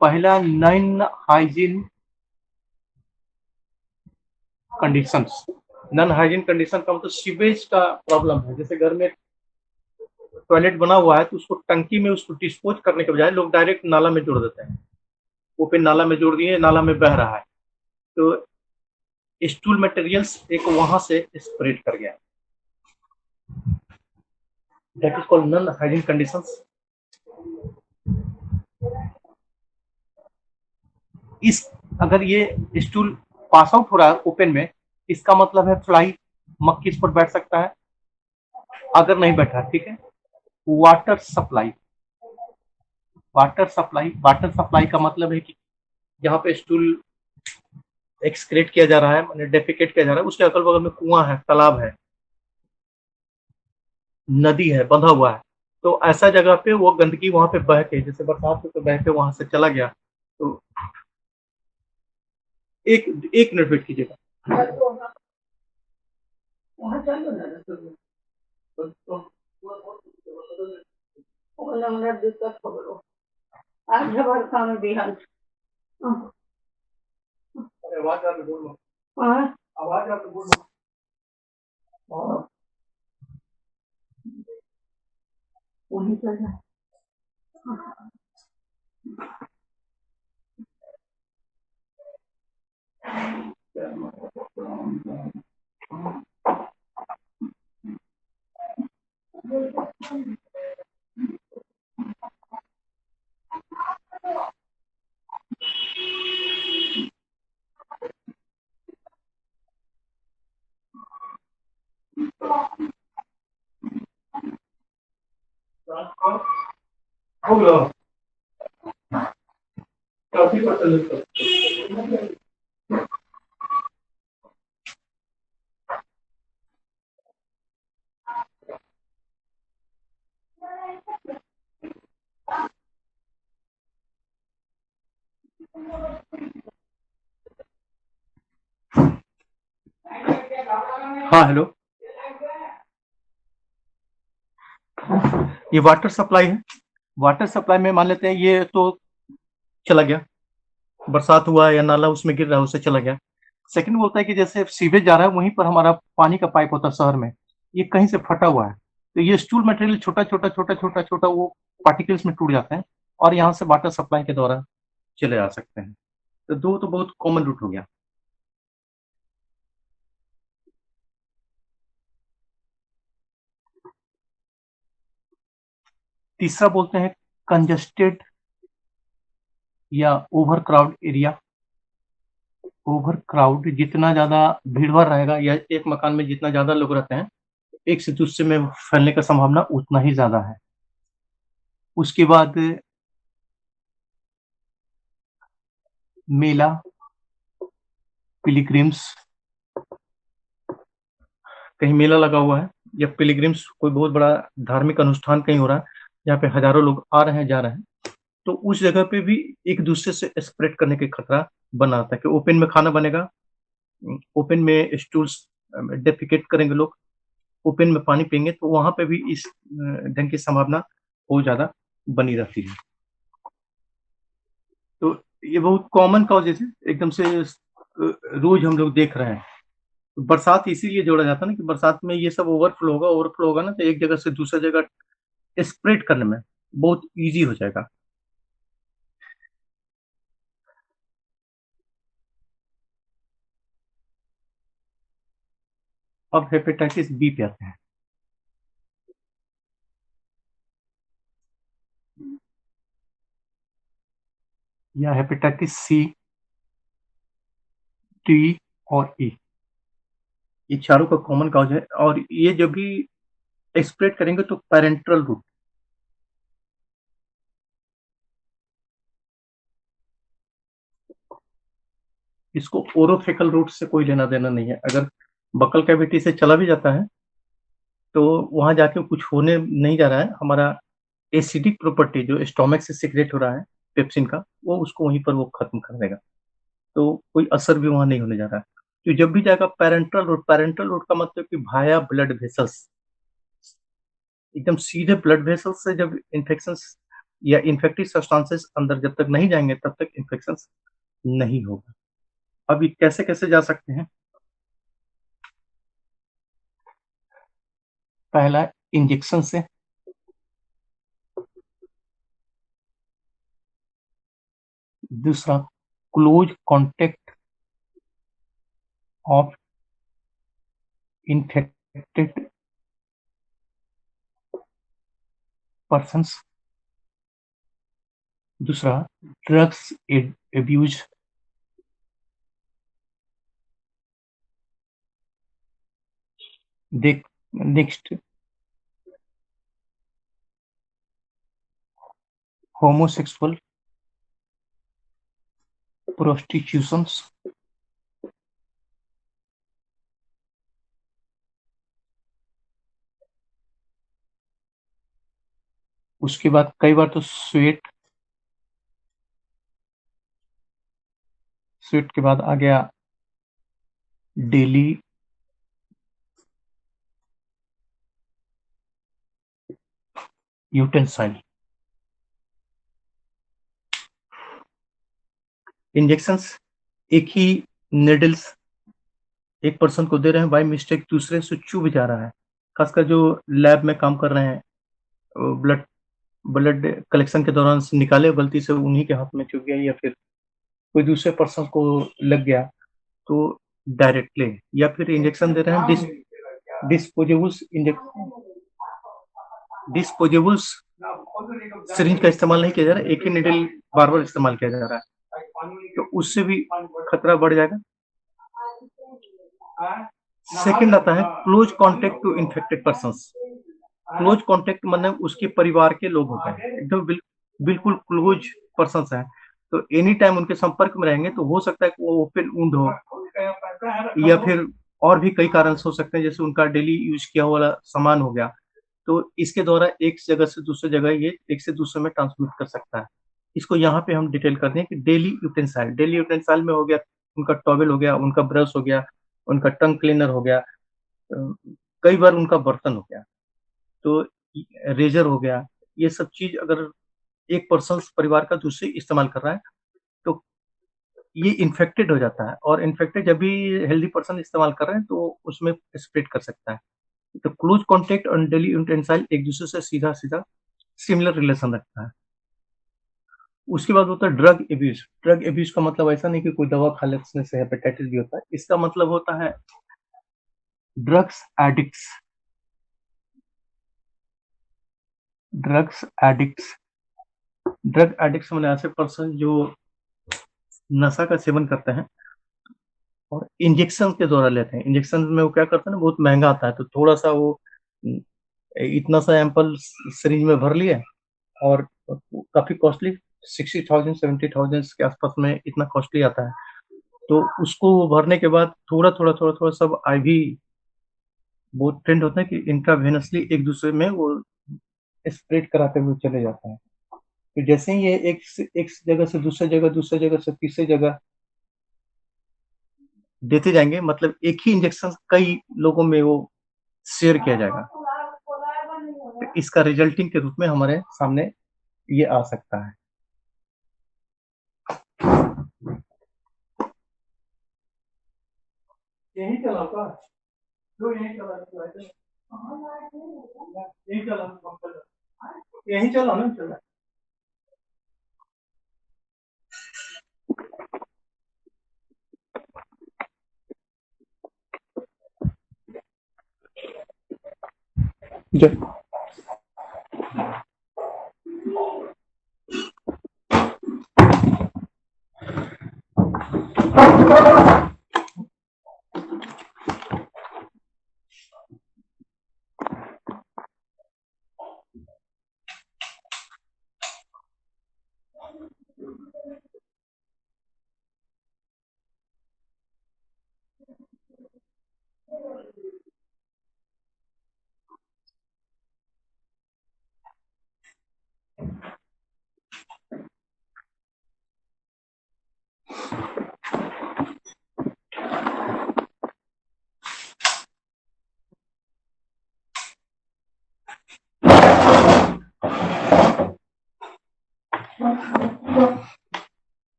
पहला non hygiene conditions, non hygiene condition का मतलब सीवेज का प्रॉब्लम है। जैसे घर में टॉयलेट बना हुआ है तो उसको टंकी में उसको डिस्पोज करने के बजाय लोग डायरेक्ट नाला में जोड़ देते हैं, ओपन नाला में जोड़ दिए, नाला में बह रहा है, तो स्टूल मटेरियल्स एक वहां से स्प्रेड कर गया, that is called non hygiene conditions. इस अगर ये स्टूल पास आउट हो रहा है ओपन में, इसका मतलब है फ्लाई, मक्खी इस पर बैठ सकता है, अगर नहीं बैठा ठीक है। वाटर सप्लाई, वाटर सप्लाई का मतलब है कि जहाँ पे स्टूल एक्सक्रेट किया जा रहा है, मैंने डेफिकेट किया जा रहा है, उसके अगल बगल में कुआं है, तालाब है, नदी है, बंधा हुआ है, तो ऐसा जगह पे वो गंदगी वहां पे बह के, जैसे बरसात में तो बह के वहां से चला गया, तो एक एक मिनट वेट कीजिएगा। वहाँ चलो ना, हमरा दिक्कत हो गलो आज बरसा में बिहान। अरे आवाज आ रही बोलो। हाँ आवाज आ रही बोलो। हाँ वहीं चल जा। हो गया काफी पसंद है। हाँ हेलो, ये वाटर सप्लाई है। वाटर सप्लाई में मान लेते हैं ये तो चला गया, बरसात हुआ या नाला उसमें गिर रहा है उससे चला गया। सेकंड बोलता है कि जैसे सीवेज जा रहा है वहीं पर हमारा पानी का पाइप होता है शहर में, ये कहीं से फटा हुआ है, तो ये स्टूल मटेरियल छोटा छोटा छोटा छोटा छोटा वो पार्टिकल्स में टूट जाते हैं और यहाँ से वाटर सप्लाई के द्वारा चले आ सकते हैं। तो दो तो बहुत कॉमन रूट हो गया। तीसरा बोलते हैं कंजस्टेड या over crowd area. Over crowd जितना ज्यादा भीड़ भाड़ रहेगा या एक मकान में जितना ज्यादा लोग रहते हैं, एक से दूसरे में फैलने का संभावना उतना ही ज्यादा है। उसके बाद मेला, पिलिग्रिम्स, कहीं मेला लगा हुआ है या पिलिग्रिम्स कोई बहुत बड़ा धार्मिक अनुष्ठान कहीं हो रहा है जहाँ पे हजारों लोग आ रहे हैं जा रहे हैं, तो उस जगह पे भी एक दूसरे से स्प्रेड करने के खतरा बना रहता है कि ओपन में खाना बनेगा, ओपन में स्टूल्स डेफिकेट करेंगे लोग, ओपन में पानी पियेंगे, तो वहां पे भी इस ढंग की संभावना बहुत ज्यादा बनी रहती है। तो ये बहुत कॉमन कॉजेज है, एकदम से रोज हम लोग देख रहे हैं। तो बरसात इसीलिए जोड़ा जाता है ना कि बरसात में ये सब ओवरफ्लो होगा ना, तो एक जगह से दूसरा जगह स्प्रेड करने में बहुत इजी हो जाएगा। अब हेपेटाइटिस बी पे आते हैं। या हेपेटाइटिस सी, टी और ई, ये चारों का कॉमन कॉज है और ये जब भी स्प्रेड करेंगे तो पैरेंटल रूट, इसको ओरोफेकल रूट से कोई लेना देना नहीं है। अगर बकल कैविटी से चला भी जाता है तो वहां जाके कुछ होने नहीं जा रहा है, हमारा एसिडिक प्रॉपर्टी जो स्टोमक से सिक्रेट हो रहा है पेप्सिन का, वो उसको वहीं पर वो खत्म कर देगा, तो कोई असर भी वहां नहीं होने जा रहा है। तो जब भी जाएगा पैरेंटल रूट का मतलब कि भाया ब्लड वेसल्स, एकदम सीधे ब्लड वेसल्स से जब इन्फेक्शन या इन्फेक्टिव सब्सटेंसेस अंदर जब तक नहीं जाएंगे तब तक इन्फेक्शन नहीं होगा। अब ये कैसे कैसे जा सकते हैं? पहला इंजेक्शन से, दूसरा close contact of infected persons, दूसरा ड्रग्स एब्यूज, देख नेक्स्ट homosexual, prostitutions, उसके बाद कई बार तो स्वेट के बाद आ गया डेली यूटेंसाइल। इंजेक्शंस एक ही निडल्स एक पर्सन को दे रहे हैं, बाय मिस्टेक दूसरे से चुभ जा रहा है। खासकर जो लैब में काम कर रहे हैं, ब्लड कलेक्शन के दौरान से निकाले, गलती से उन्हीं के हाथ में चुभ गया या फिर कोई दूसरे पर्सन को लग गया तो डायरेक्टली, या फिर इंजेक्शन दे रहे हैं डिस्पोजेबल्स सिरिंज का इस्तेमाल नहीं किया जा रहा है, एक ही निडल बार बार इस्तेमाल किया जा रहा है, तो उससे भी खतरा बढ़ जाएगा। सेकंड आता है close contact to infected persons. Close contact मतलब उसके परिवार के लोग होते हैं, एकदम बिल्कुल क्लोज पर्सन्स हैं, तो एनी टाइम उनके संपर्क में रहेंगे तो हो सकता है कि वो ओपन वुंड हो या फिर और भी कई कारण हो सकते हैं, जैसे उनका डेली यूज किया हुआ सामान हो गया, तो इसके द्वारा एक जगह से दूसरी जगह ये एक से दूसरे में ट्रांसमिट कर सकता है। इसको यहाँ पे हम डिटेल कर दें कि डेली यूटेंसाइल में हो गया उनका टॉवेल हो गया, उनका ब्रश हो गया, उनका टंग क्लीनर हो गया, कई बार उनका बर्तन हो गया, तो रेजर हो गया। ये सब चीज अगर एक पर्सन परिवार का दूसरे इस्तेमाल कर रहा है तो ये इन्फेक्टेड हो जाता है, और इन्फेक्टेड जब भी हेल्दी पर्सन इस्तेमाल कर रहे हैं तो उसमें स्प्रेड कर सकता है। तो क्लोज कॉन्टेक्ट और डेली यूटेंसाइल एक दूसरे से सीधा सिमिलर रिलेशन रखता है। उसके बाद होता है ड्रग एब्यूज। ड्रग एब्यूज का मतलब ऐसा नहीं कि कोई दवा खा लेने से हेपेटाइटिस भी होता है, इसका मतलब होता है ड्रग्स एडिक्ट्स मतलब ऐसे पर्सन जो नशा का सेवन करते हैं और इंजेक्शन के द्वारा लेते हैं। इंजेक्शन में वो क्या करते हैं ना, बहुत महंगा आता है, तो थोड़ा सा वो इतना सा एम्पल सिरिंज में भर लिया और काफी कॉस्टली 60,000 70,000 के आसपास में इतना कॉस्टली आता है, तो उसको भरने के बाद थोड़ा सब आईवी बहुत ट्रेंड होता है कि इंट्रावेनसली एक दूसरे में वो स्प्रेड कराते हुए चले जाते हैं। तो जैसे ही ये एक जगह से दूसरे जगह से तीसरे जगह देते जाएंगे, मतलब एक ही इंजेक्शन कई लोगों में वो शेयर किया जाएगा, तो इसका रिजल्टिंग के रूप में हमारे सामने ये आ सकता है। यही चला का जो यही चला यही चला ना चला।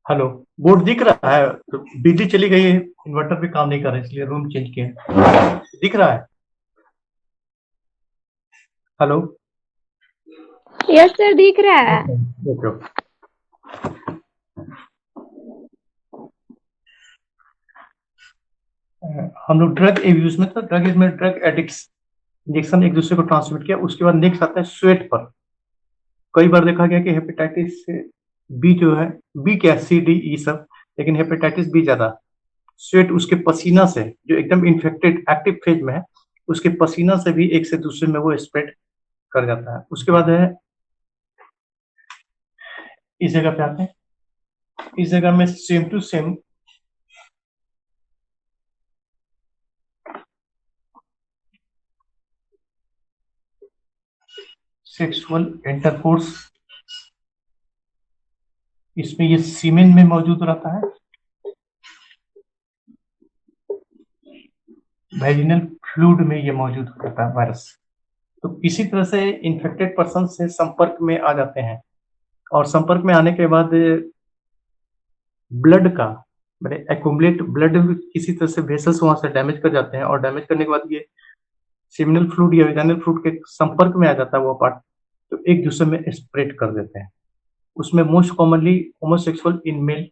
हेलो, बोर्ड दिख रहा है? तो बिजली चली गई है, इन्वर्टर भी काम नहीं कर रहा है, इसलिए रूम चेंज किया। दिख रहा है? हेलो, यस सर, दिख रहा है। ओके। हम लोग ड्रग एब्यूज में, तो ड्रग एडिक्ट्स इंजेक्शन एक दूसरे को ट्रांसमिट किया। उसके बाद नेक्स्ट आता है स्वेट पर। कई बार देखा गया कि हेपेटाइटिस बी जो है, बी क्या सी डी ई सब, लेकिन हेपेटाइटिस बी ज्यादा, स्वेट उसके पसीना से, जो एकदम इन्फेक्टेड एक्टिव फेज में है, उसके पसीना से भी एक से दूसरे में वो स्प्रेड कर जाता है। उसके बाद है इस जगह पे आते हैं, इस जगह में same to same sexual intercourse, इसमें ये सीमेन में मौजूद रहता है, वेजिनल फ्लूइड में ये मौजूद रहता है वायरस। तो किसी तरह से इन्फेक्टेड पर्सन से संपर्क में आ जाते हैं, और संपर्क में आने के बाद ब्लड का मैंने एक्यूमुलेट ब्लड किसी तरह से वेसल्स वहां से डैमेज कर जाते हैं, और डैमेज करने के बाद ये सेमिनल फ्लूइड या वेजाइनल फ्लूइड के संपर्क में आ जाता है वो पार्ट, तो एक दूसरे में स्प्रेड कर देते हैं। उसमें most commonly homosexual in male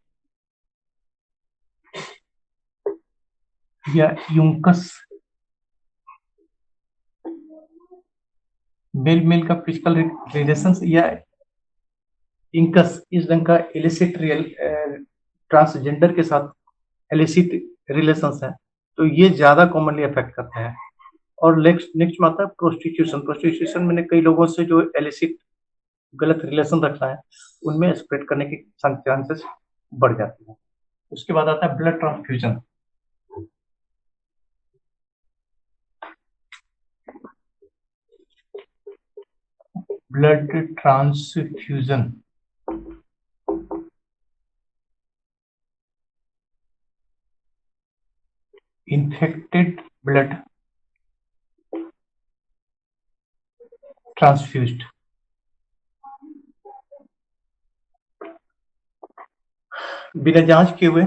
या यूंकस, मेल मेल का फिजिकल रिलेशन या इंकस इस ढंग का इलिसिट ट्रांसजेंडर के साथ इलिसिट रिलेशंस है, तो ये ज्यादा कॉमनली अफेक्ट करते हैं। और नेक्स्ट में आता है प्रोस्टिट्यूशन। प्रोस्टिट्यूशन मैंने कई लोगों से जो इलिसिट गलत रिलेशन रखा है उनमें स्प्रेड करने के चांसेस बढ़ जाते हैं। उसके बाद आता है blood transfusion. Blood transfusion infected blood transfused। बिना जांच किए हुए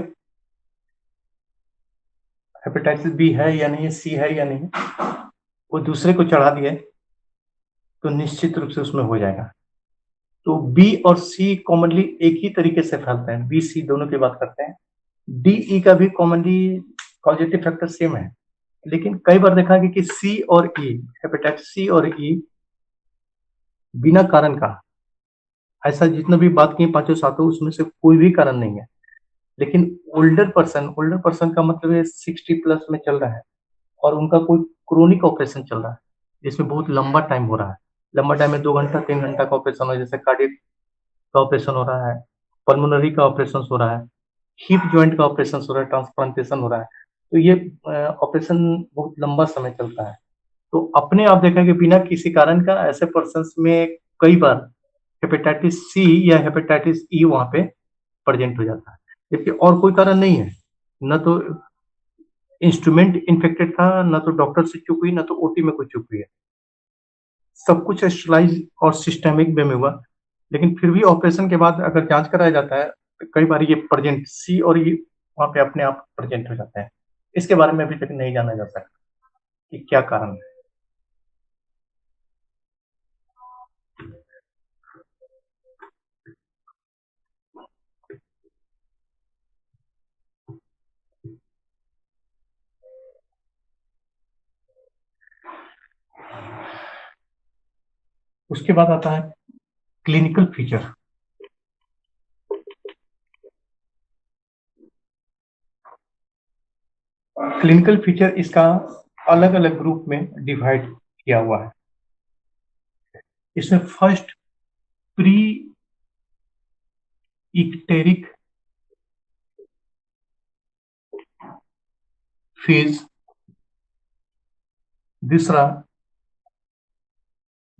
हेपेटाइटिस बी है या नहीं, सी है या नहीं, वो दूसरे को चढ़ा दिए तो निश्चित रूप से उसमें हो जाएगा। तो बी और सी कॉमनली एक ही तरीके से फैलते हैं, बी सी दोनों की बात करते हैं। डी ई का भी कॉमनली कॉजेटिव फैक्टर सेम है, लेकिन कई बार देखा कि सी और ई, हेपेटाइटिस सी और ई बिना कारण का, ऐसा जितना भी बात की पांचों सातों उसमें से कोई भी कारण नहीं है। लेकिन ओल्डर पर्सन का मतलब है 60 प्लस में चल रहा है और उनका कोई क्रोनिक ऑपरेशन चल रहा है जिसमें बहुत लंबा टाइम हो रहा है, लंबा टाइम में 2 घंटा 3 घंटा का ऑपरेशन हो, जैसे कार्डियक का ऑपरेशन हो रहा है, पल्मोनरी का ऑपरेशन हो रहा है, हिप जॉइंट का ऑपरेशन हो रहा है, ट्रांसप्लांटेशन हो रहा है, तो ये ऑपरेशन बहुत लंबा समय चलता है। तो अपने आप देखा कि बिना किसी कारण का ऐसे पर्सन में कई बार हेपेटाइटिस सी या हेपेटाइटिस ई वहां पे प्रेजेंट हो जाता है, जबकि और कोई कारण नहीं है, न तो इंस्ट्रूमेंट इन्फेक्टेड था, न तो डॉक्टर से चूक हुई, न तो ओटी में कोई चूक हुई है, सब कुछ स्टेलाइज और सिस्टेमिक वे में हुआ। लेकिन फिर भी ऑपरेशन के बाद अगर जांच कराया जाता है तो कई बार ये प्रेजेंट सी और ई वहां पे अपने आप प्रेजेंट हो जाते हैं। इसके बारे में अभी तक नहीं जाना जा सकता कि क्या कारण है। उसके बाद आता है क्लिनिकल फीचर। क्लिनिकल फीचर इसका अलग अलग ग्रुप में डिवाइड किया हुआ है। इसमें फर्स्ट प्री इक्टेरिक फेज, दूसरा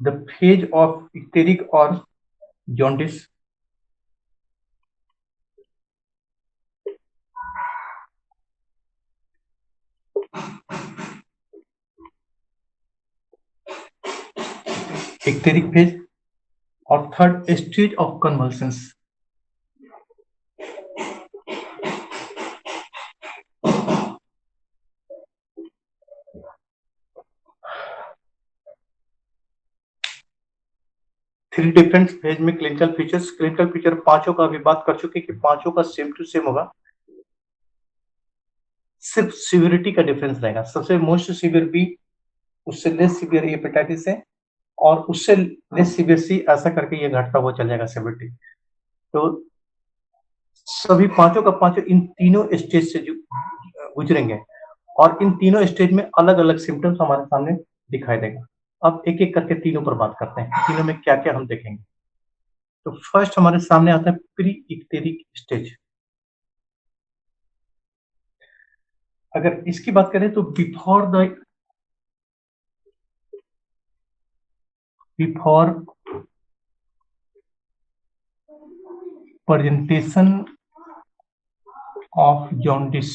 द फेज ऑफ इक्टेरिक और जॉन्डिस, इक्टेरिक फेज, और third stage of convalescence. Three different phase में क्लिनिकल फीचर्स। क्लिनिकल फीचर पांचों का अभी बात कर चुके कि पांचों का सेम टू सेम होगा, सिर्फ सिवियरिटी का डिफरेंस रहेगा। सबसे मोस्ट सिवियर बी, उससे लेस सिवियर हेपेटाइटिस है, और उससे लेस सिवियर सी, ऐसा करके ये घटता हुआ चल जाएगा सिवियरिटी। तो सभी पांचों का पांचों इन तीनों स्टेज से गुजरेंगे, और इन तीनों स्टेज में अलग अलग सिम्टम्स हमारे सामने दिखाई देगा। अब एक एक करके तीनों पर बात करते हैं, तीनों में क्या क्या हम देखेंगे। तो फर्स्ट हमारे सामने आता है प्री इक्टेरिक स्टेज। अगर इसकी बात करें तो बिफोर प्रेजेंटेशन ऑफ जॉन्डिस,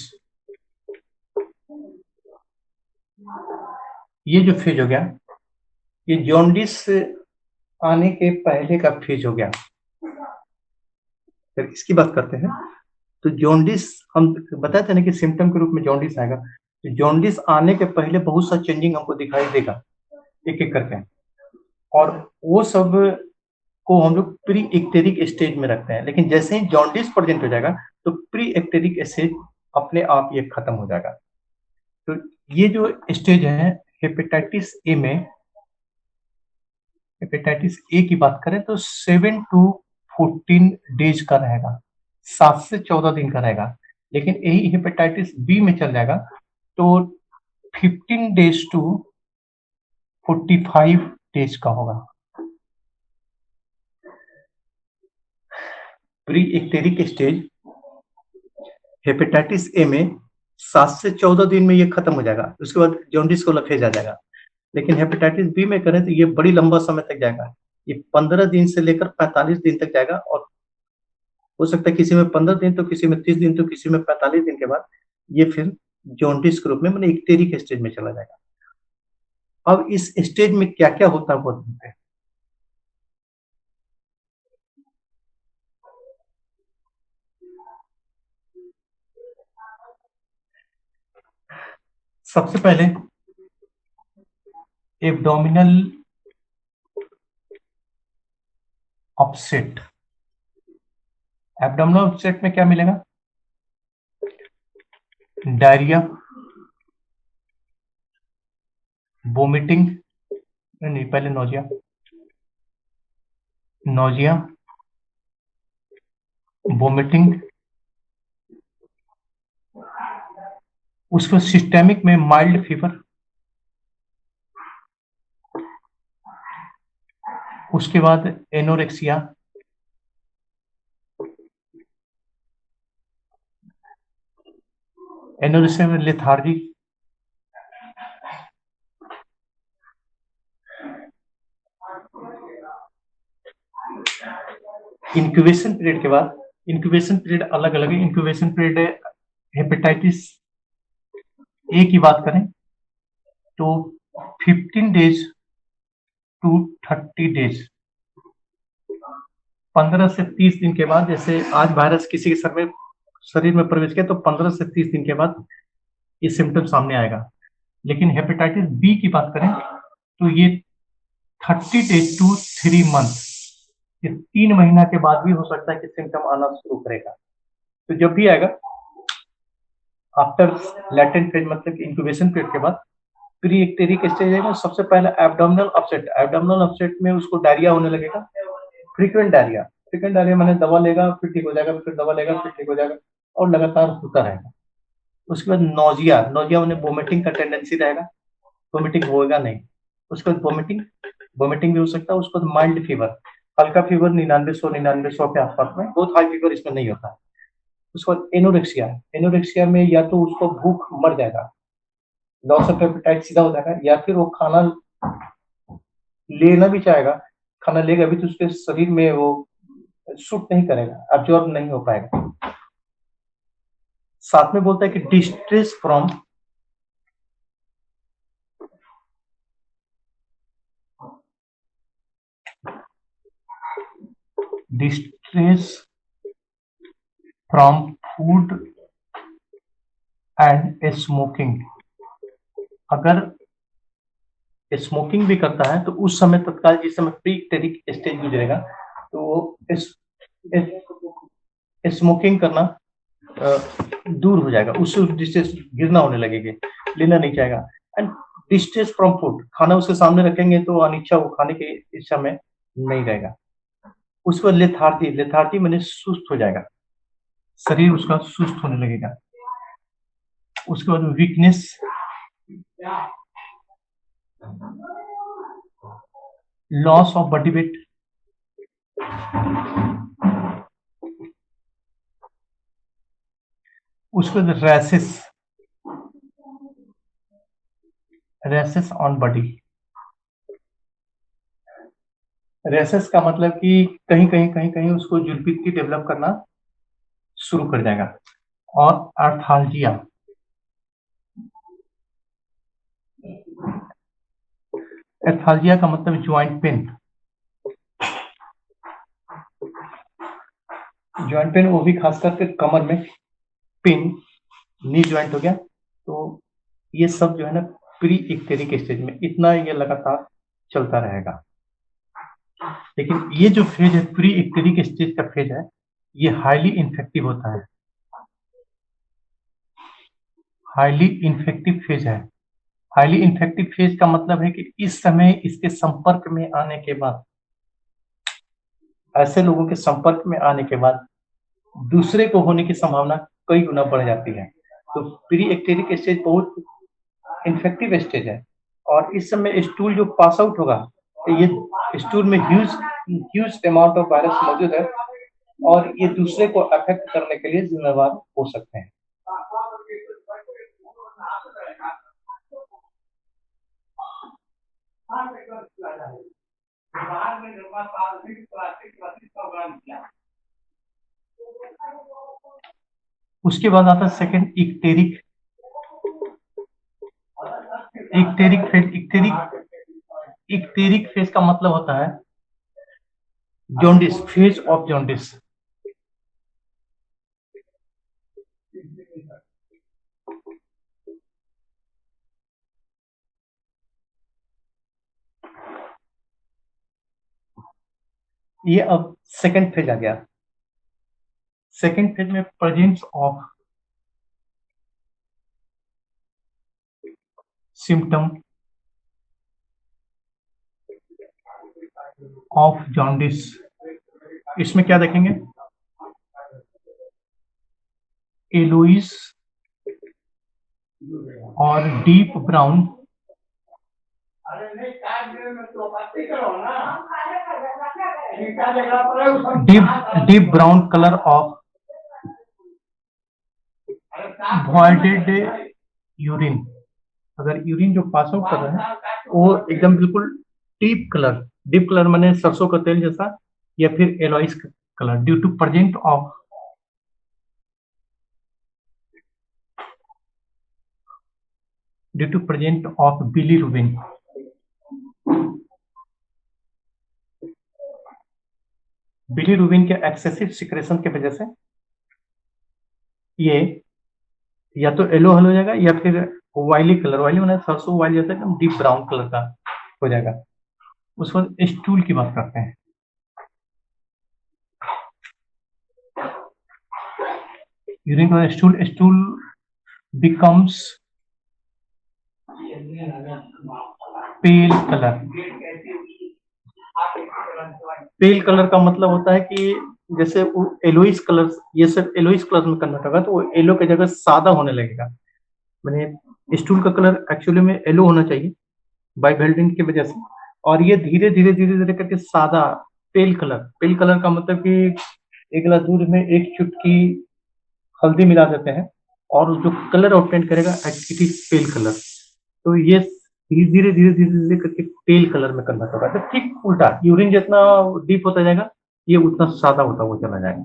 ये जो फेज हो गया, ये जॉन्डिस आने के पहले का फेज हो गया। फिर इसकी बात करते हैं तो जॉन्डिस, हम बताते हैं ना कि सिम्टम के रूप में जॉन्डिस आएगा। तो जॉन्डिस आने के पहले बहुत सा चेंजिंग हमको दिखाई देगा एक एक करके, और वो सब को हम लोग प्री एक्टेरिक स्टेज में रखते हैं। लेकिन जैसे ही जॉन्डिस प्रेजेंट हो जाएगा तो प्री एक्टेरिक स्टेज अपने आप ये खत्म हो जाएगा। तो ये जो स्टेज है हेपेटाइटिस ए में, हेपेटाइटिस ए की बात करें तो 7 to 14 डेज का रहेगा, 7 से 14 दिन का रहेगा। लेकिन यही हेपेटाइटिस बी में चल जाएगा तो 15 डेज to 45 डेज का होगा। प्री एक्टेरिक स्टेज हेपेटाइटिस ए में 7 से 14 दिन में ये खत्म हो जाएगा, उसके बाद जॉन्डिस को फेज आ जाएगा। लेकिन हेपेटाइटिस बी में करें तो ये बड़ी लंबा समय तक जाएगा, ये 15 दिन से लेकर 45 दिन तक जाएगा, और हो सकता है किसी में 15 दिन तो किसी में 30 दिन तो किसी में 45 दिन के बाद ये फिर जॉन्डिस के रूप में, मैंने एक्टेरिक स्टेज में चला जाएगा। अब इस स्टेज में क्या क्या होता है वो देखते हैं। सबसे पहले एब्डोमिनल अपसेट। एब्डोमिनल अपसेट में क्या मिलेगा? डायरिया, वोमिटिंग, नहीं पहले नोजिया, नोजिया, वोमिटिंग, उसको सिस्टेमिक में माइल्ड फीवर, उसके बाद एनोरेक्सिया, एनोरेक्सिया में लेथार्जी, इंक्यूबेशन पीरियड के बाद, इंक्यूबेशन पीरियड अलग अलग है। इंक्यूबेशन पीरियड हेपेटाइटिस ए की बात करें तो 15 डेज to 30 डेज, 15 से 30 दिन के बाद। जैसे आज वायरस किसी के शरीर में प्रवेश किया तो 15 से 30 दिन के बाद ये सिम्टम सामने आएगा। लेकिन हेपेटाइटिस बी की बात करें तो ये 30 डेज to 3 मंथ, ये 3 महीना के बाद भी हो सकता है कि सिम्टम आना शुरू करेगा। तो जब भी आएगा आफ्टर लैटेंट फेज, मतलब इंक्यूबेशन पीरियड के बाद प्री एक्टेरिक स्टेज आएगा। सबसे पहले एब्डोमिनल अपसेट, एब्डोमिनल अपसेट में उसको डायरिया होने लगेगा, फ्रीक्वेंट डायरिया। फ्रीक्वेंट डायरिया मैंने दवा लेगा फिर ठीक हो जाएगा, फिर दवा लेगा फिर ठीक हो जाएगा, और लगातार होता रहेगा। उसके बाद नोजिया, नोजिया मैंने वोमिटिंग का टेंडेंसी रहेगा, वोमिटिंग होगा नहीं। उसके बाद वोमिटिंग भी हो सकता है। उसके बाद माइल्ड फीवर, हल्का फीवर 99-100 के आसपास में, बहुत हाई फीवर इसमें नहीं होता। उसके बाद एनोरेक्सिया, एनोरेक्सिया में या तो उसको भूख मर जाएगा, लॉस ऑफ एपेटाइट सीधा हो जाएगा, या फिर वो खाना लेना भी चाहेगा, खाना लेगा भी तो उसके शरीर में वो सूट नहीं करेगा, अब्जॉर्ब नहीं हो पाएगा। साथ में बोलता है कि distress from food and smoking. अगर स्मोकिंग भी करता है तो उस समय तत्काल, जिस समय प्री एक्टेरिक स्टेज गुजरेगा तो वो स्मोकिंग करना दूर हो जाएगा, उससे डिस्ट्रेस गिरना होने लगेगी, लेना नहीं चाहेगा। एंड डिस्ट्रेस फ्रॉम फूड, खाना उसके सामने रखेंगे तो अनिच्छा, वो खाने की इच्छा में नहीं रहेगा। उसके बाद लेथार्जी, लेथार्जी मैंने सुस्त हो जाएगा, शरीर उसका सुस्त होने लगेगा। उसके बाद weakness, loss of body weight, उसके बाद रैसेस ऑन बॉडी। रैसेस का मतलब कि कहीं कहीं कहीं कहीं उसको जुलपित्ती डेवलप करना शुरू कर जाएगा। और आर्थाल्जिया, एर्थाल्जिया का मतलब ज्वाइंट पेन। ज्वाइंट पेन वो भी खास करके कमर में पेन, नी ज्वाइंट हो गया, तो ये सब जो है ना प्री इक्टेरिक स्टेज में, इतना ये लगातार चलता रहेगा। लेकिन ये जो फेज है प्री इक्टेरिक स्टेज का फेज है, ये हाईली इन्फेक्टिव होता है, हाईली इन्फेक्टिव फेज है। हाईली इन्फेक्टिव फेज का मतलब है कि इस समय इसके संपर्क में आने के बाद, ऐसे लोगों के संपर्क में आने के बाद दूसरे को होने की संभावना कई गुना बढ़ जाती है। तो प्री एक्टेरिक स्टेज बहुत इन्फेक्टिव स्टेज है, और इस समय स्टूल जो पास आउट होगा, ये स्टूल में ह्यूज अमाउंट ऑफ वायरस मौजूद है, और ये दूसरे को अफेक्ट करने के लिए जिम्मेवार हो सकते हैं। उसके बाद आता है सेकंड इक्टेरिक फेज। इक्टेरिक फेज का मतलब होता है जॉन्डिस, फेज ऑफ जॉन्डिस। ये अब सेकंड फेज आ गया। सेकंड फेज में presence of symptom of jaundice. इसमें क्या देखेंगे? येलोइश और deep brown, deep brown colour of voided urine. अगर यूरिन जो पास आउट कर रहा है वो एकदम बिल्कुल डीप कलर माने सरसों का तेल जैसा, या फिर yellowish colour, due to present of bilirubin. Bilirubin के एक्सेसिव सिक्रेशन की वजह से ये या तो येलो हो जाएगा, या फिर वाइली माने सरसों वाइल जैसा एकदम डीप ब्राउन कलर का हो जाएगा। उस वक्त स्टूल की बात करते हैं। यूरिन का स्टूल बिकम्स पेल कलर। पेल कलर का मतलब होता है कि जैसे एलोइस कलर, ये सब एलोइस कलर में कन्वर्ट होगा, तो वो येलो की जगह सादा होने लगेगा। मैंने स्टूल का कलर एक्चुअली में येलो होना चाहिए बाइवेल्डिन की वजह से, और ये धीरे धीरे करके सादा पेल कलर का मतलब कि एक गिलास दूध में एक चुटकी हल्दी मिला देते हैं, और जो कलर ऑब्टेन करेगा इट इज पेल कलर। तो ये धीरे धीरे करके पेल कलर में कन्वर्ट होगा। तो ठीक उल्टा, यूरिन जितना डीप होता जाएगा ये उतना सादा होता हुआ चला जाएगा।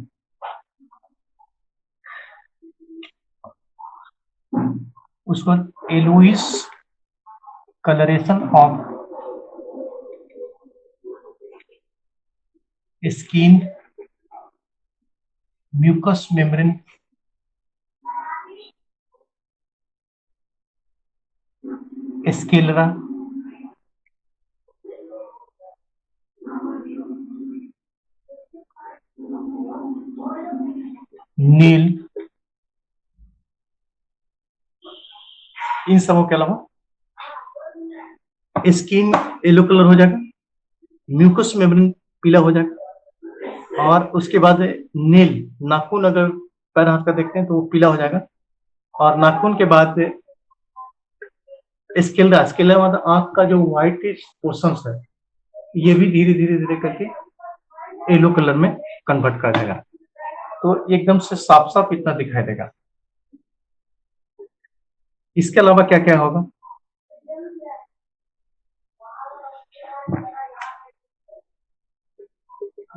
उसके बाद yellowish colouration of skin, mucous membrane, sclera, nail, इन सबों के अलावा स्किन येलो कलर हो जाएगा, म्यूकस मेम्ब्रेन पीला हो जाएगा, और उसके बाद नेल, नाखून अगर पैर हाथ का देखते हैं तो वो पीला हो जाएगा, और नाखून के बाद स्केलरा मतलब आंख का जो व्हाइट पोर्शन है, ये भी धीरे धीरे करके येलो कलर में कन्वर्ट कर देगा, तो एकदम से साफ साफ इतना दिखाई देगा। इसके अलावा क्या क्या होगा?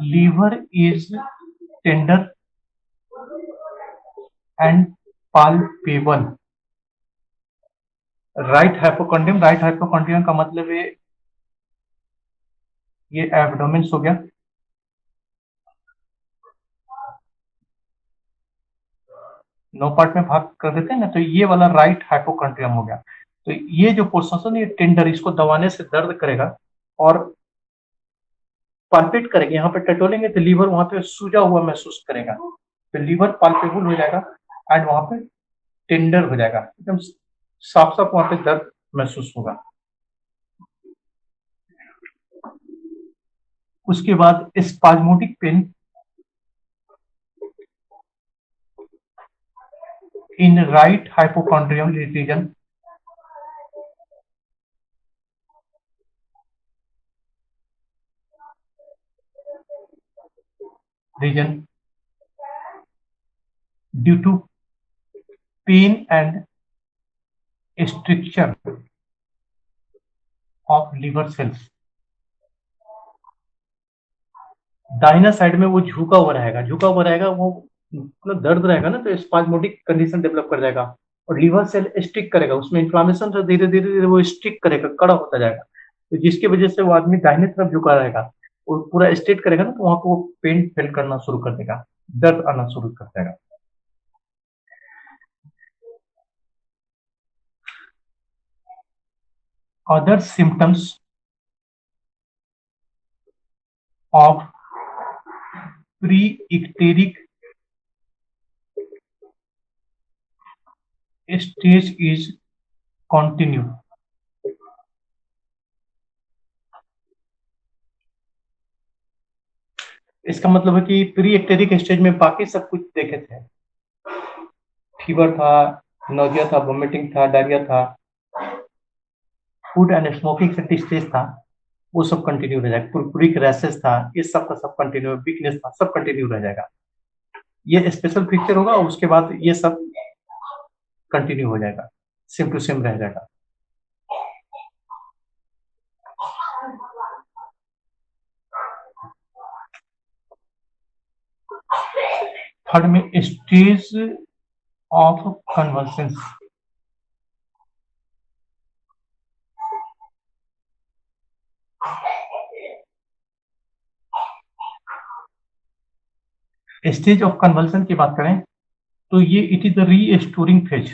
Liver is tender and palpable. Right hypochondrium का मतलब ये एब्डोमेन हो गया, नौ पार्ट में भाग कर देते हैं ना, तो ये वाला राइट हाइपोकॉन्ड्रियम हो गया। तो ये जो पोर्शन है ये टेंडर, इसको दबाने से दर्द करेगा और पाल्पेट करेगा, यहाँ पे टटोलेंगे तो लीवर वहां पे सूजा हुआ महसूस करेगा, तो लीवर पाल्पेबल हो जाएगा एंड वहां पे टेंडर हो जाएगा, एकदम साफ साफ वहां पे दर्द महसूस होगा। उसके बाद spasmodic pain in right hypochondrium region, due to pain and stricture of liver cells। दाहिना साइड में वो झुका हुआ रहेगा, वो मतलब दर्द रहेगा ना, तो स्पाज्मोटिक कंडीशन डेवलप कर जाएगा और लीवर सेल स्टिक करेगा, उसमें इन्फ्लामेशन से धीरे धीरे धीरे वो स्टिक करेगा, कड़ा होता जाएगा, तो जिसकी वजह से वो आदमी दाहिने तरफ झुका रहेगा, वो पूरा स्ट्रेट करेगा ना, तो वहां पर वो पेन फील करना शुरू कर देगा, दर्द आना शुरू कर देगा। Other symptoms of pre-icteric stage is continue। इसका मतलब है कि प्री एक्टेरिक स्टेज में बाकी सब कुछ देखे थे, फीवर था, नोजिया था, वोमिटिंग था, डायरिया था, फूड एंड स्मोकिंग से डिस्ट्रेस था, वो सब कंटिन्यू रह जाएगा, पुरपुरिक रैसेस था, ये सब का सब कंटिन्यू, वीकनेस था, सब कंटिन्यू रह जाएगा। ये स्पेशल फीचर होगा और उसके बाद ये सब कंटिन्यू हो जाएगा, सेम टू सेम रह जाएगा। थर्ड में stage of convalescence. Stage of convalescence की बात करें तो ये it is the restoring phase.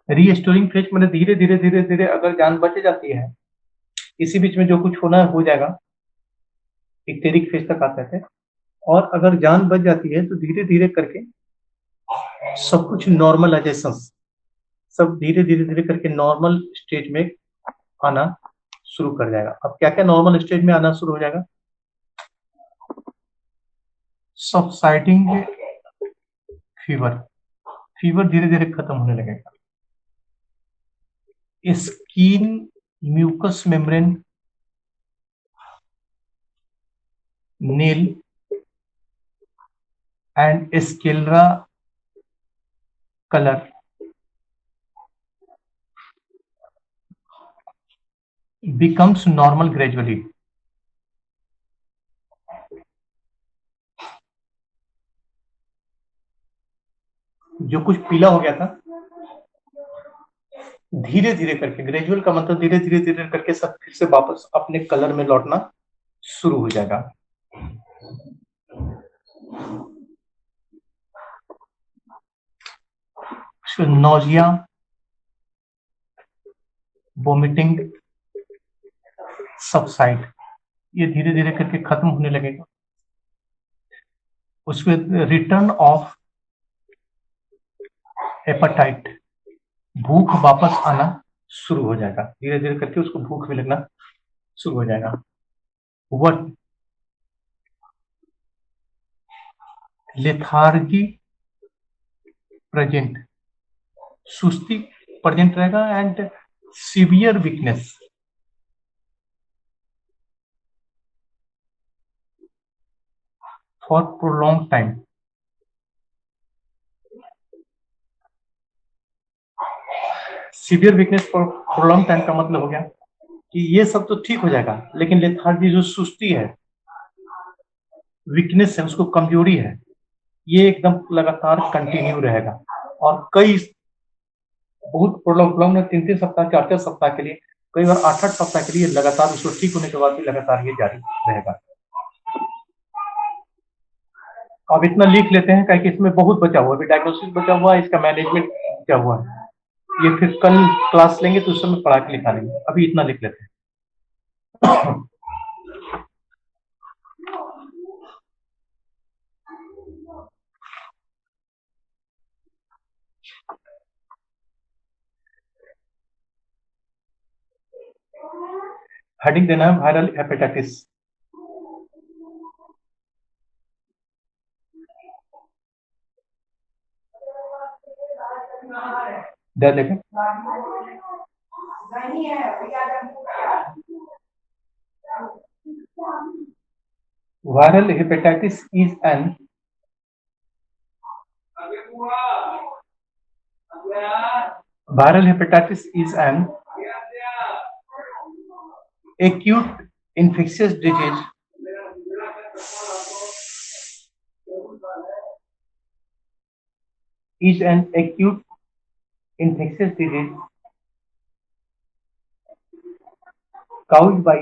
Restoring phase मैंने धीरे धीरे धीरे धीरे अगर जान बच जाती है, इसी बीच में जो कुछ होना हो जाएगा, इक्टेरिक फेज तक आते थे, और अगर जान बच जाती है तो धीरे धीरे करके सब कुछ नॉर्मलाइजेशन, सब धीरे धीरे धीरे करके नॉर्मल स्टेज में आना शुरू कर जाएगा। अब क्या क्या नॉर्मल स्टेज में आना शुरू हो जाएगा? सबसाइडिंग फीवर, फीवर धीरे धीरे खत्म होने लगेगा। Skin mucous membrane, nail and sclera colour becomes normal gradually। जो कुछ पीला हो गया था धीरे धीरे करके, ग्रेजुअल का मतलब धीरे धीरे धीरे करके सब फिर से वापस अपने कलर में लौटना शुरू हो जाएगा। नोजिया, वोमिटिंग, सबसाइड, ये धीरे धीरे करके खत्म होने लगेगा। उसके रिटर्न ऑफ एपेटाइट, भूख वापस आना शुरू हो जाएगा, धीरे धीरे करके उसको भूख भी लगना शुरू हो जाएगा। व्हाट लेथार्जी प्रेजेंट, सुस्ती प्रेजेंट रहेगा and severe weakness, for prolonged time. Severe weakness for prolong time का मतलब हो गया कि ये सब तो ठीक हो जाएगा, लेकिन लेथार्जी जो सुस्ती है, वीकनेस है, उसको कमजोरी है, ये एकदम लगातार कंटिन्यू रहेगा और कई बहुत प्रोलॉन्ग में 3-3 सप्ताह 4-4 सप्ताह के लिए, कई बार 8-8 सप्ताह के लिए लगातार उसको ठीक होने के बाद भी लगातार ये जारी रहेगा। अब इतना लिख लेते हैं क्योंकि इसमें बहुत बचा हुआ है, अभी डायग्नोसिस बचा हुआ है, इसका मैनेजमेंट बचा हुआ है, ये फिर कल क्लास लेंगे तो उस समय पढ़ा के लिखा लेंगे, अभी इतना लिख लेते हैं। हेडिंग देना है वायरल हेपेटाइटिस। दे देखें viral hepatitis is an viral hepatitis is an acute infectious disease caused by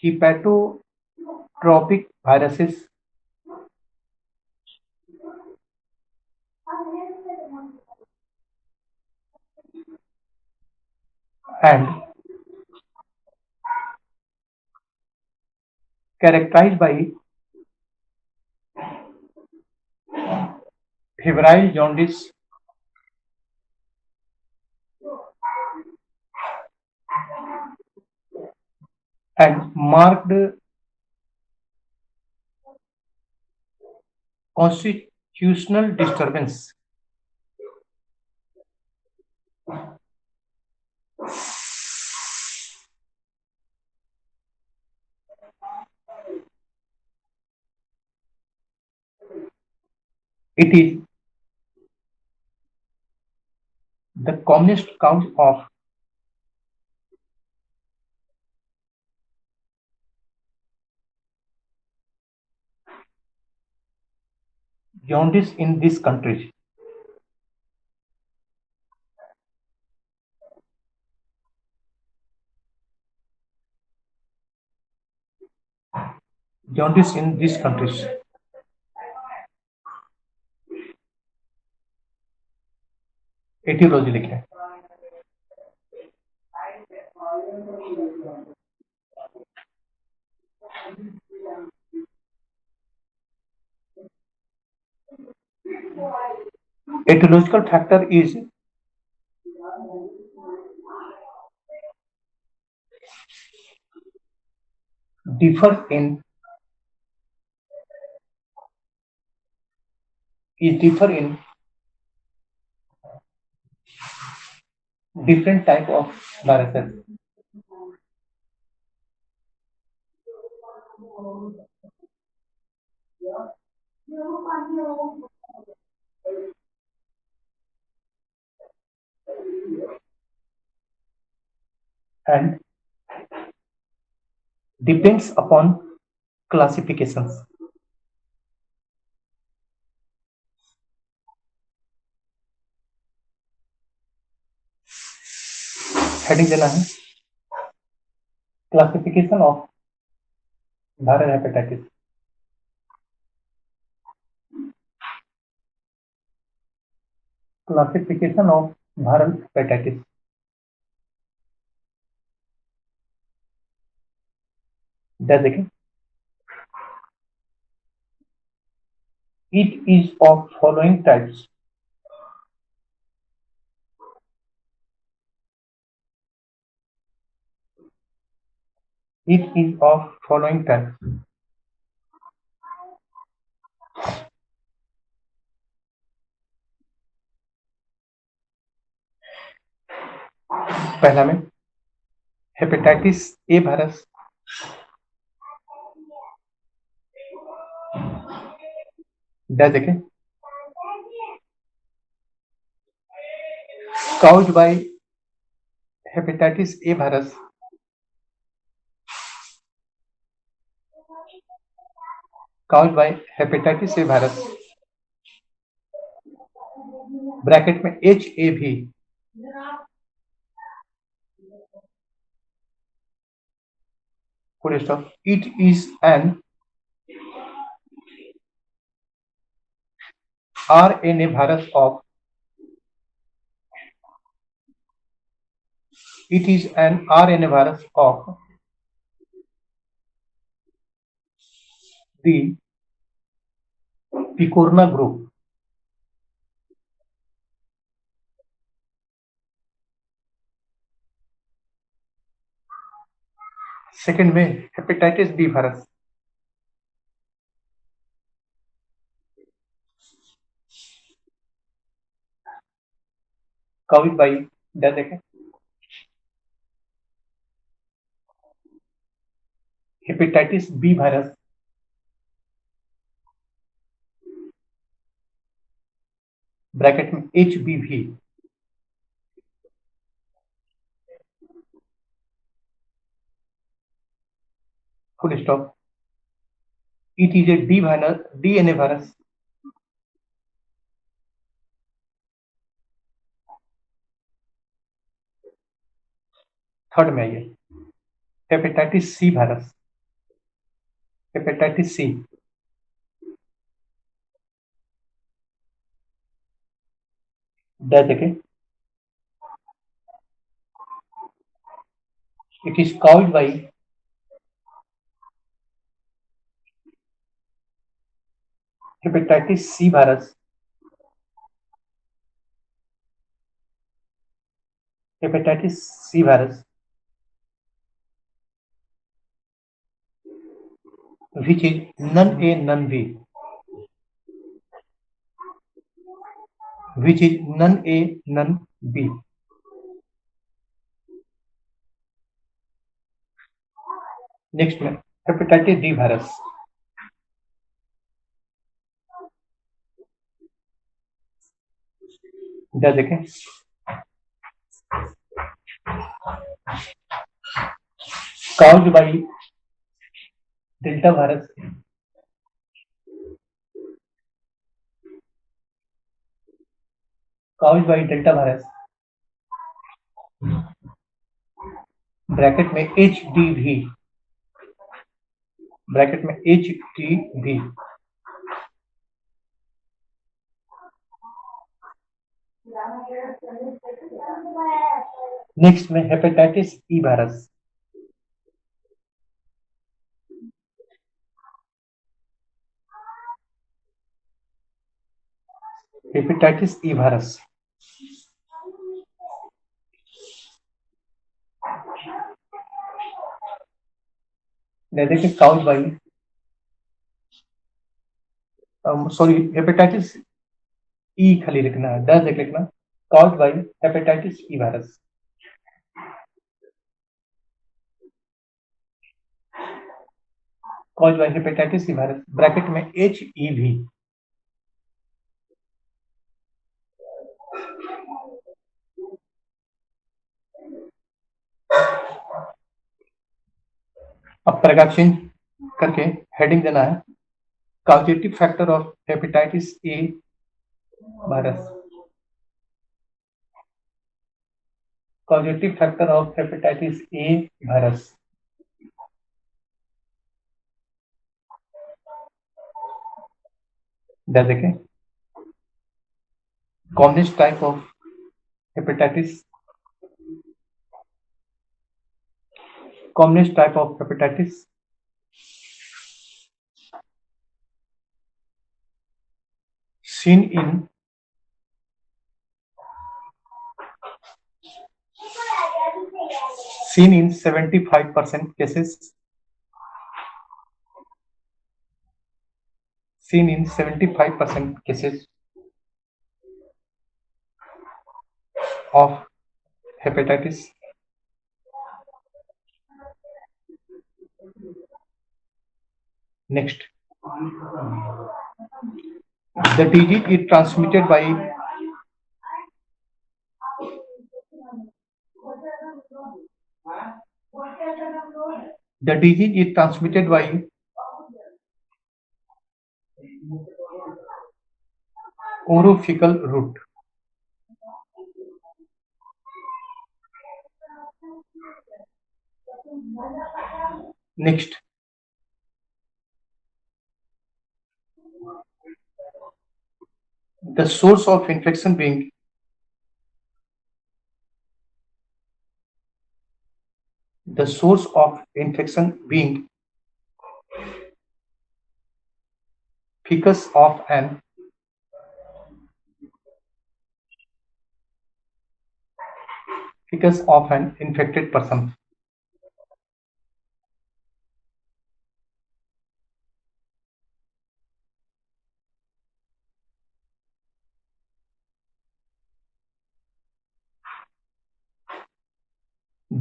hepatotropic viruses and characterized by febrile jaundice and marked constitutional disturbance. It is the commonest cause of jaundice in this country. Jaundice in these countries. Aetiology लिखे। Etiological factor is differ in different type of viruses. And depends upon classifications. Heading देना है classification of viral hepatitis. Classification of viral hepatitis. देखें, it is of following types. It is of following types. पहला में hepatitis A virus, does again caused by hepatitis A virus, caused by hepatitis A virus, bracket में HAV, full stop. It is an RNA virus of, it is an RNA virus of the picorna group. Second में hepatitis B virus, caused by, देखें हेपेटाइटिस बी वायरस, ब्रैकेट में HBV, full stop. It is a DNA virus, third में आइए hepatitis C virus, hepatitis C, देखें it is caused by hepatitis C virus, hepatitis C virus, which is none A none B, which is none A none B. Next में हेपेटाइटिस डी वायरस, देखें caused by delta virus, caused by delta virus, bracket में HDV, ब्रैकेट में HDV. नेक्स्ट में hepatitis E virus, hepatitis E virus, देखिए caused by, sorry hepatitis E खाली लिखना है, डज लिखना, caused by hepatitis E virus, caused by hepatitis E virus, bracket में HEV. अब पैराग्राफ चेंज करके हेडिंग देना है, causative factor of hepatitis A virus, causative factor of hepatitis A virus, देखें commonest type of hepatitis, commonest type of hepatitis, seen in 75% cases, seen in 75% cases of hepatitis Next, the disease is transmitted by orophycal route. Next, the source of infection being fecus of an infected person.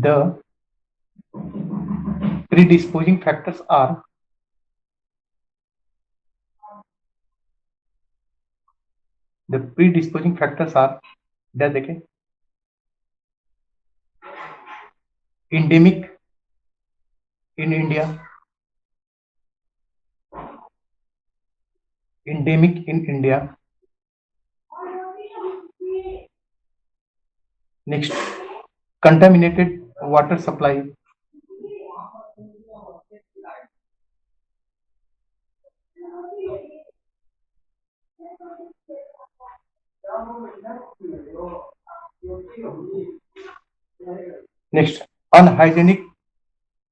The predisposing factors are इधर देखें, endemic in India, next, contaminated water supply, next, unhygienic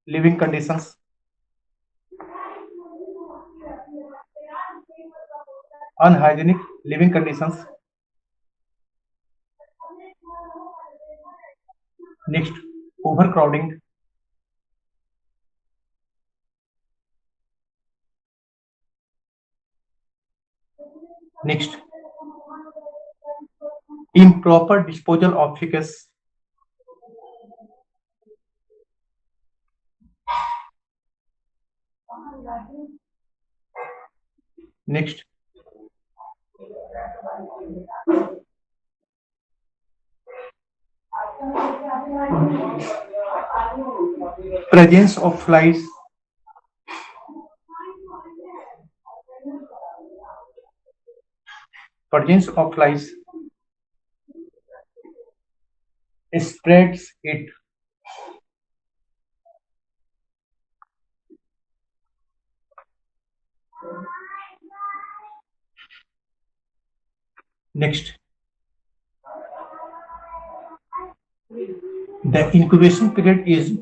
living conditions, next, overcrowding, next, improper disposal of fecus, next, presence of flies, spreads it. Next, the incubation period is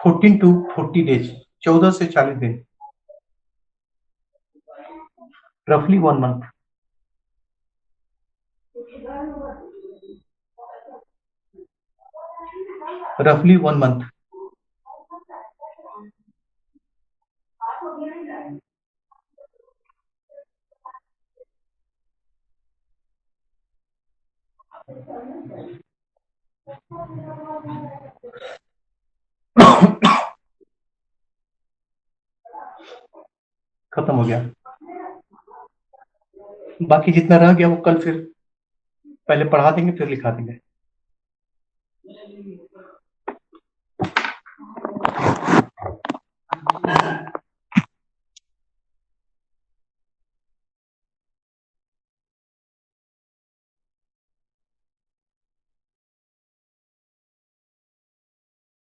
14 to 40 days, 14 से 40 दिन, roughly 1 month. खत्म हो गया, बाकी जितना रह गया वो कल फिर पहले पढ़ा देंगे फिर लिखा देंगे.